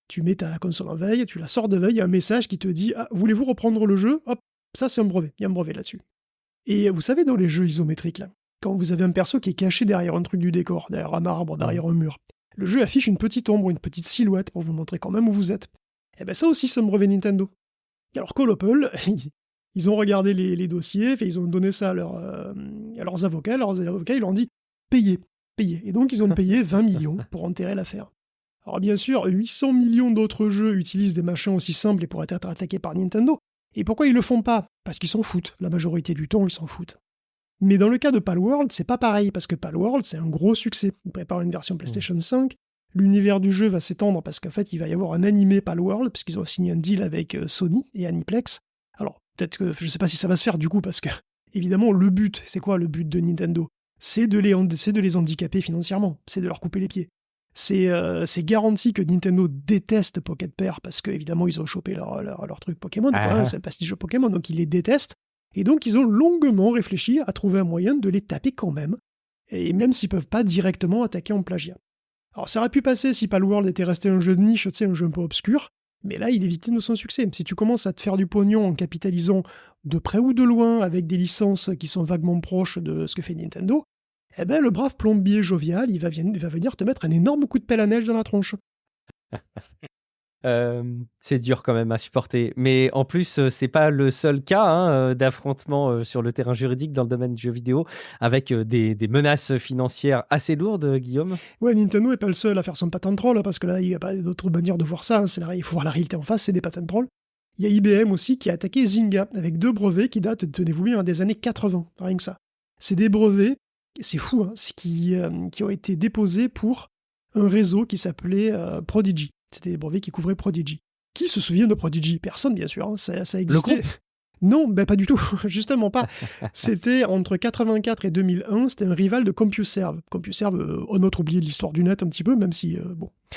tu mets ta console en veille, tu la sors de veille, il y a un message qui te dit ah, voulez-vous reprendre le jeu? Hop, ça c'est un brevet, il y a un brevet là-dessus. Et vous savez, dans les jeux isométriques, là, quand vous avez un perso qui est caché derrière un truc du décor, derrière un arbre, Mhm. derrière un mur, le jeu affiche une petite ombre, une petite silhouette pour vous montrer quand même où vous êtes. Et bien ça aussi, c'est un brevet Nintendo. Et alors Colopel, ils ont regardé les dossiers, ils ont donné ça à leurs avocats. Leurs avocats, ils leur ont dit payez, payez. Et donc, ils ont payé 20 millions pour enterrer l'affaire. Alors, bien sûr, 800 millions d'autres jeux utilisent des machins aussi simples et pourraient être attaqués par Nintendo. Et pourquoi ils le font pas? Parce qu'ils s'en foutent. La majorité du temps, ils s'en foutent. Mais dans le cas de Palworld, c'est pas pareil, parce que Palworld, c'est un gros succès. Ils préparent une version PlayStation 5. L'univers du jeu va s'étendre parce qu'en fait, il va y avoir un animé Palworld, puisqu'ils ont signé un deal avec Sony et Aniplex. Alors, peut-être que je sais pas si ça va se faire du coup, parce que, évidemment, le but, c'est quoi le but de Nintendo? C'est de les handicaper financièrement, c'est de leur couper les pieds. C'est garanti que Nintendo déteste Pocket Pair parce qu'évidemment, ils ont chopé leur truc Pokémon, quoi, hein, Ah, c'est le pastiche de Pokémon, donc ils les détestent. Et donc, ils ont longuement réfléchi à trouver un moyen de les taper quand même, et même s'ils peuvent pas directement attaquer en plagiat. Alors, ça aurait pu passer si Palworld était resté un jeu de niche, tu sais, un jeu un peu obscur, mais là, il est victime de son succès. Si tu commences à te faire du pognon en capitalisant de près ou de loin avec des licences qui sont vaguement proches de ce que fait Nintendo, eh ben, le brave plombier jovial, il va venir te mettre un énorme coup de pelle à neige dans la tronche. c'est dur quand même à supporter. Mais en plus, c'est pas le seul cas, hein, d'affrontement sur le terrain juridique dans le domaine du jeu vidéo, avec des menaces financières assez lourdes, Guillaume. Ouais, Nintendo est pas le seul à faire son patent troll, parce que là, il n'y a pas d'autre manière de voir ça. Il faut voir la réalité en face, c'est des patents trolls. Il y a IBM aussi qui a attaqué Zynga avec 2 brevets qui datent, tenez-vous bien, des années 80, rien que ça. C'est des brevets, c'est fou, hein, qui ont été déposés pour un réseau qui s'appelait Prodigy. C'était des brevets qui couvraient Prodigy. Qui se souvient de Prodigy? Personne, bien sûr, hein, ça Le existait. groupe? Non, ben pas du tout, justement pas. C'était entre 84 et 2001, c'était un rival de CompuServe. CompuServe, on a oublié de l'histoire du net un petit peu, même si,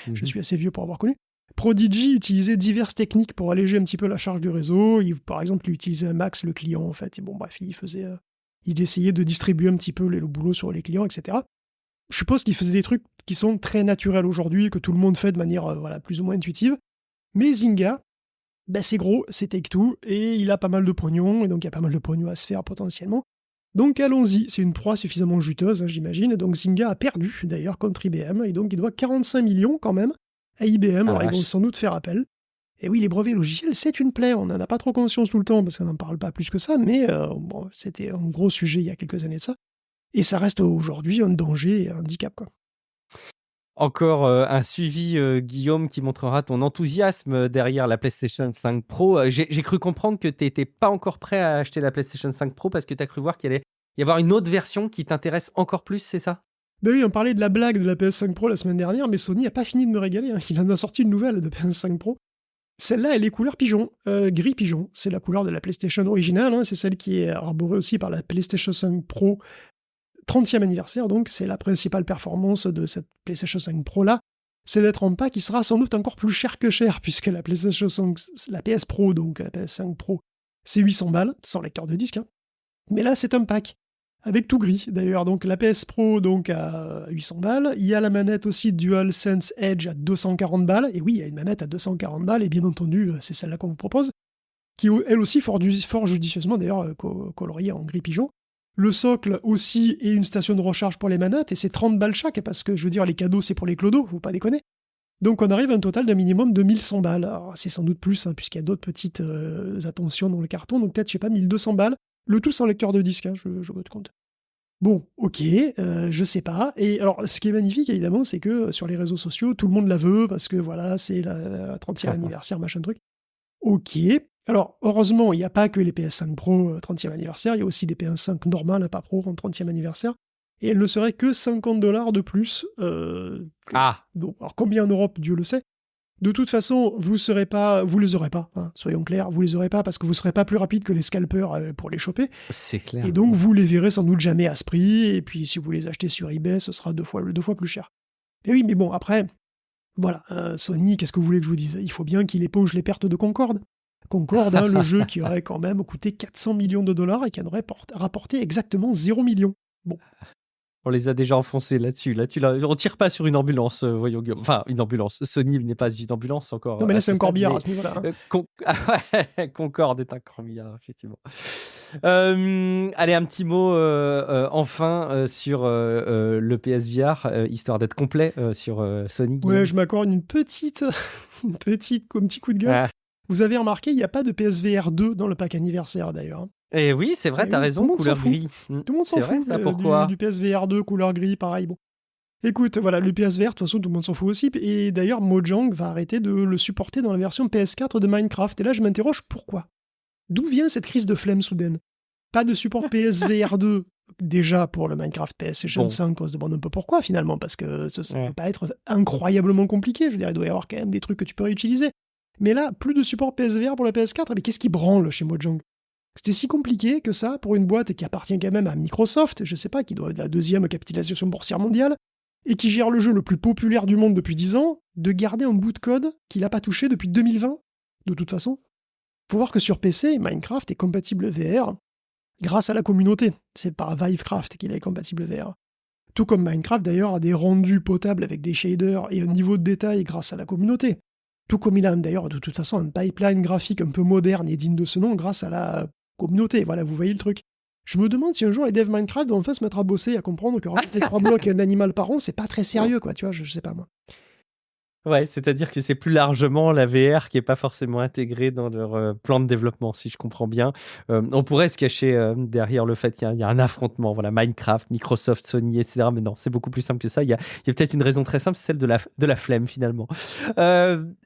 je Mhm. suis assez vieux pour avoir connu. Prodigy utilisait diverses techniques pour alléger un petit peu la charge du réseau. Par exemple, il utilisait un max le client, en fait. Et bon, bref, il essayait de distribuer un petit peu le boulot sur les clients, etc. Je suppose qu'il faisait des trucs qui sont très naturels aujourd'hui, que tout le monde fait de manière plus ou moins intuitive. Mais Zynga, c'est gros, c'est Take-Two, et il a pas mal de pognon, et donc il y a pas mal de pognon à se faire potentiellement. Donc allons-y, c'est une proie suffisamment juteuse, hein, j'imagine. Et donc Zynga a perdu, d'ailleurs, contre IBM, et donc il doit 45 millions quand même à IBM. Ah la Alors ils vont vache. sans doute faire appel. Et oui, les brevets logiciels, c'est une plaie, on n'en a pas trop conscience tout le temps, parce qu'on n'en parle pas plus que ça, mais c'était un gros sujet il y a quelques années de ça. Et ça reste aujourd'hui un danger et un handicap, quoi. Encore un suivi, Guillaume, qui montrera ton enthousiasme derrière la PlayStation 5 Pro. J'ai cru comprendre que tu n'étais pas encore prêt à acheter la PlayStation 5 Pro parce que tu as cru voir qu'il allait y avoir une autre version qui t'intéresse encore plus, c'est ça? Ben oui, on parlait de la blague de la PS5 Pro la semaine dernière, mais Sony n'a pas fini de me régaler, hein. Il en a sorti une nouvelle de PS5 Pro. Celle-là, elle est couleur pigeon, gris pigeon. C'est la couleur de la PlayStation originale, hein. C'est celle qui est arborée aussi par la PlayStation 5 Pro 30e anniversaire, donc c'est la principale performance de cette PlayStation 5 Pro-là. C'est d'être en pack qui sera sans doute encore plus cher que cher, puisque la PlayStation 5, la PS Pro, donc la PS5 Pro, c'est 800 balles, sans lecteur de disque, hein. Mais là, c'est un pack, avec tout gris, d'ailleurs. Donc la PS Pro, donc à 800 balles. Il y a la manette aussi DualSense Edge à 240 balles. Et oui, il y a une manette à 240 balles, et bien entendu, c'est celle-là qu'on vous propose, qui elle aussi fort judicieusement, d'ailleurs, coloriée en gris pigeon. Le socle aussi et une station de recharge pour les manettes, et c'est 30 balles chaque, parce que je veux dire, les cadeaux, c'est pour les clodos, faut pas déconner. Donc on arrive à un total d'un minimum de 1100 balles. Alors c'est sans doute plus, hein, puisqu'il y a d'autres petites attentions dans le carton, donc peut-être, je sais pas, 1200 balles. Le tout sans lecteur de disque, hein, je vote compte. Bon, ok, je sais pas. Et alors, ce qui est magnifique, évidemment, c'est que sur les réseaux sociaux, tout le monde la veut, parce que voilà, c'est la 30e anniversaire, machin truc. Ok. Alors, heureusement, il n'y a pas que les PS5 Pro 30e anniversaire, il y a aussi des PS5 normales, pas Pro, en 30e anniversaire. Et elle ne serait que $50 de plus. Donc, alors, combien en Europe, Dieu le sait. De toute façon, vous les aurez pas, hein, soyons clairs, vous les aurez pas parce que vous serez pas plus rapide que les scalpers pour les choper. C'est clair. Et donc, vous les verrez sans doute jamais à ce prix. Et puis, si vous les achetez sur eBay, ce sera deux fois plus cher. Et oui, mais bon, après, voilà, Sony, qu'est-ce que vous voulez que je vous dise? Il faut bien qu'il éponge les pertes de Concorde. Concorde, hein, le jeu qui aurait quand même coûté 400 millions de dollars et qui en aurait rapporté exactement 0 million. Bon. On les a déjà enfoncés là-dessus. Là, on tire pas sur une ambulance, voyons Guillaume. Enfin, une ambulance. Sony n'est pas une ambulance encore. Non, mais là, c'est un stade, corbillard mais, à ce niveau-là, hein. Concorde est un corbillard, effectivement. Allez, un petit mot enfin sur le PSVR, histoire d'être complet sur Sony. Guillaume. Ouais, je m'accorde un petit coup de gueule. Ah. Vous avez remarqué, il n'y a pas de PSVR 2 dans le pack anniversaire, d'ailleurs, hein. Et oui, c'est vrai, t'as raison, couleur gris. Tout le monde s'en C'est vrai, fout, ça, pourquoi du PSVR 2, couleur gris, pareil. Bon. Écoute, voilà, le PSVR, de toute façon, tout le monde s'en fout aussi. Et d'ailleurs, Mojang va arrêter de le supporter dans la version PS4 de Minecraft. Et là, je m'interroge, pourquoi? D'où vient cette crise de flemme soudaine? Pas de support PSVR 2, déjà pour le Minecraft PlayStation 5, on se demande un peu pourquoi, finalement, parce que ça ne peut pas être incroyablement compliqué. Je veux dire, il doit y avoir quand même des trucs que tu peux réutiliser. Mais là, plus de support PSVR pour la PS4, mais qu'est-ce qui branle chez Mojang? C'était si compliqué que ça, pour une boîte qui appartient quand même à Microsoft, je sais pas, qui doit être la 2e capitalisation boursière mondiale, et qui gère le jeu le plus populaire du monde depuis 10 ans, de garder un bout de code qu'il n'a pas touché depuis 2020, de toute façon. Faut voir que sur PC, Minecraft est compatible VR grâce à la communauté. C'est par Vivecraft qu'il est compatible VR. Tout comme Minecraft, d'ailleurs, a des rendus potables avec des shaders et un niveau de détail grâce à la communauté. Tout comme il a d'ailleurs, de toute façon, un pipeline graphique un peu moderne et digne de ce nom grâce à la communauté. Voilà, vous voyez le truc. Je me demande si un jour les devs Minecraft vont enfin se mettre à bosser, à comprendre que rajouter 3 blocs et un animal par an, c'est pas très sérieux, quoi, tu vois, je sais pas moi. Ouais, c'est-à-dire que c'est plus largement la VR qui est pas forcément intégrée dans leur plan de développement, si je comprends bien. On pourrait se cacher derrière le fait qu'il y a un affrontement, voilà, Minecraft, Microsoft, Sony, etc. Mais non, c'est beaucoup plus simple que ça. Il y a peut-être une raison très simple, c'est celle de la flemme finalement.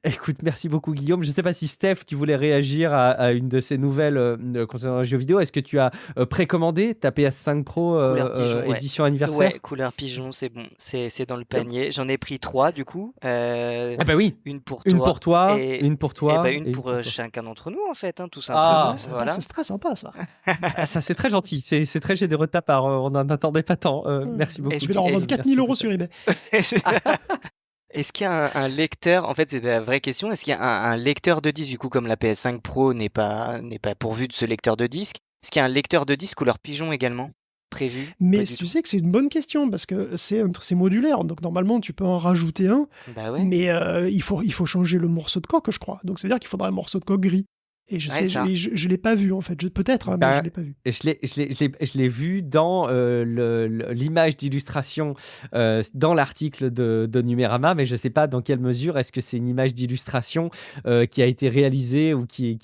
Écoute, merci beaucoup Guillaume. Je ne sais pas si Steph, tu voulais réagir à une de ces nouvelles concernant les jeux vidéo. Est-ce que tu as précommandé ta PS5 Pro Couleur pigeon, ouais. édition anniversaire? Ouais, couleur pigeon, c'est bon, c'est dans le panier. J'en ai pris 3 du coup. Ah bah oui, Une pour une toi pour toi, et, une pour toi, bah, une et pour chacun d'entre nous en fait, hein, tout Ah, simplement. Sympa, Voilà. c'est très sympa ça. ça c'est très gentil, c'est très généreux de ta part, on n'en attendait pas tant. Merci beaucoup. Je vais leur vendre 4000 € sur eBay. Est-ce qu'il y a un lecteur, en fait c'est la vraie question, est-ce qu'il y a un lecteur de disque, du coup comme la PS5 Pro n'est pas pourvue de ce lecteur de disque, est-ce qu'il y a un lecteur de disque couleur pigeon également prévu? Mais Pas du tu tout. sais que c'est une bonne question parce que c'est modulaire, donc normalement tu peux en rajouter un, Bah ouais, mais il faut changer le morceau de coque, je crois. Donc ça veut dire qu'il faudra un morceau de coque gris. Et je Ouais, sais, ça. je l'ai pas vu en fait. Peut-être, hein, mais Ben, je l'ai pas vu. je l'ai vu dans l'image d'illustration dans l'article de Numérama, mais je ne sais pas dans quelle mesure est-ce que c'est une image d'illustration qui a été réalisée ou qui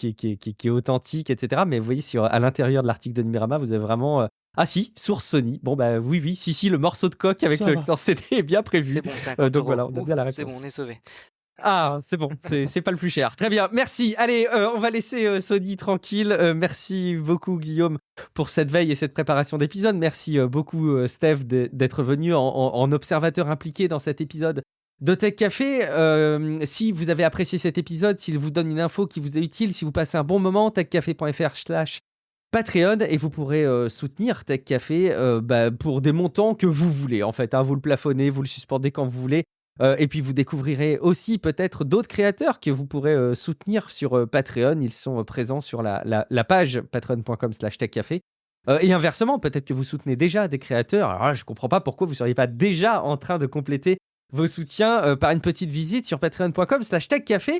est authentique, etc. Mais vous voyez, à l'intérieur de l'article de Numérama, vous avez vraiment... ah si, source Sony. Bon bah oui, si, le morceau de coque avec Ça le va. lecteur CD est bien prévu. C'est bon, 50 Donc euros. voilà, on a bien la C'est bon, réponse. on est sauvé. Ah, c'est bon, c'est pas le plus cher. Très bien, merci. Allez, on va laisser Sony tranquille. Merci beaucoup, Guillaume, pour cette veille et cette préparation d'épisode. Merci beaucoup, Steph, d'être venu en observateur impliqué dans cet épisode de Tech Café. Si vous avez apprécié cet épisode, s'il vous donne une info qui vous est utile, si vous passez un bon moment, techcafé.fr/Patreon et vous pourrez soutenir Tech Café pour des montants que vous voulez. En fait, hein, vous le plafonnez, vous le suspendez quand vous voulez. Et puis vous découvrirez aussi peut-être d'autres créateurs que vous pourrez soutenir sur Patreon. Ils sont présents sur la page patreon.com/techcafé. Et inversement, peut-être que vous soutenez déjà des créateurs. Alors là, je ne comprends pas pourquoi vous ne seriez pas déjà en train de compléter vos soutiens par une petite visite sur patreon.com/techcafé.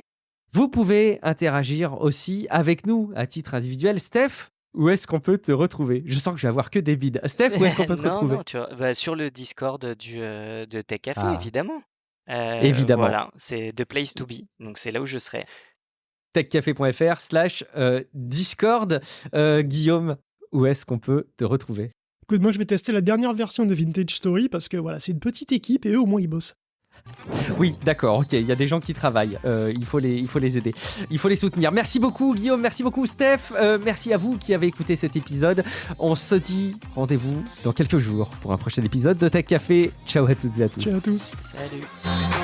Vous pouvez interagir aussi avec nous à titre individuel. Steph, où est-ce qu'on peut te retrouver? Je sens que je vais avoir que des bides. Steph, où est-ce qu'on peut te retrouver? Non, tu vois, bah, sur le Discord de Tech Café, Ah, évidemment. évidemment. Voilà, c'est the place to be. Donc c'est là où je serai. techcafé.fr/Discord. Guillaume, où est-ce qu'on peut te retrouver? Écoute, moi je vais tester la dernière version de Vintage Story parce que voilà, c'est une petite équipe et eux au moins ils bossent. Oui, d'accord, ok, il y a des gens qui travaillent, il faut les aider, il faut les soutenir. Merci beaucoup Guillaume, merci beaucoup Steph, merci à vous qui avez écouté cet épisode. On se dit rendez-vous dans quelques jours pour un prochain épisode de Tech Café. Ciao à toutes et à tous. Ciao à tous. Salut.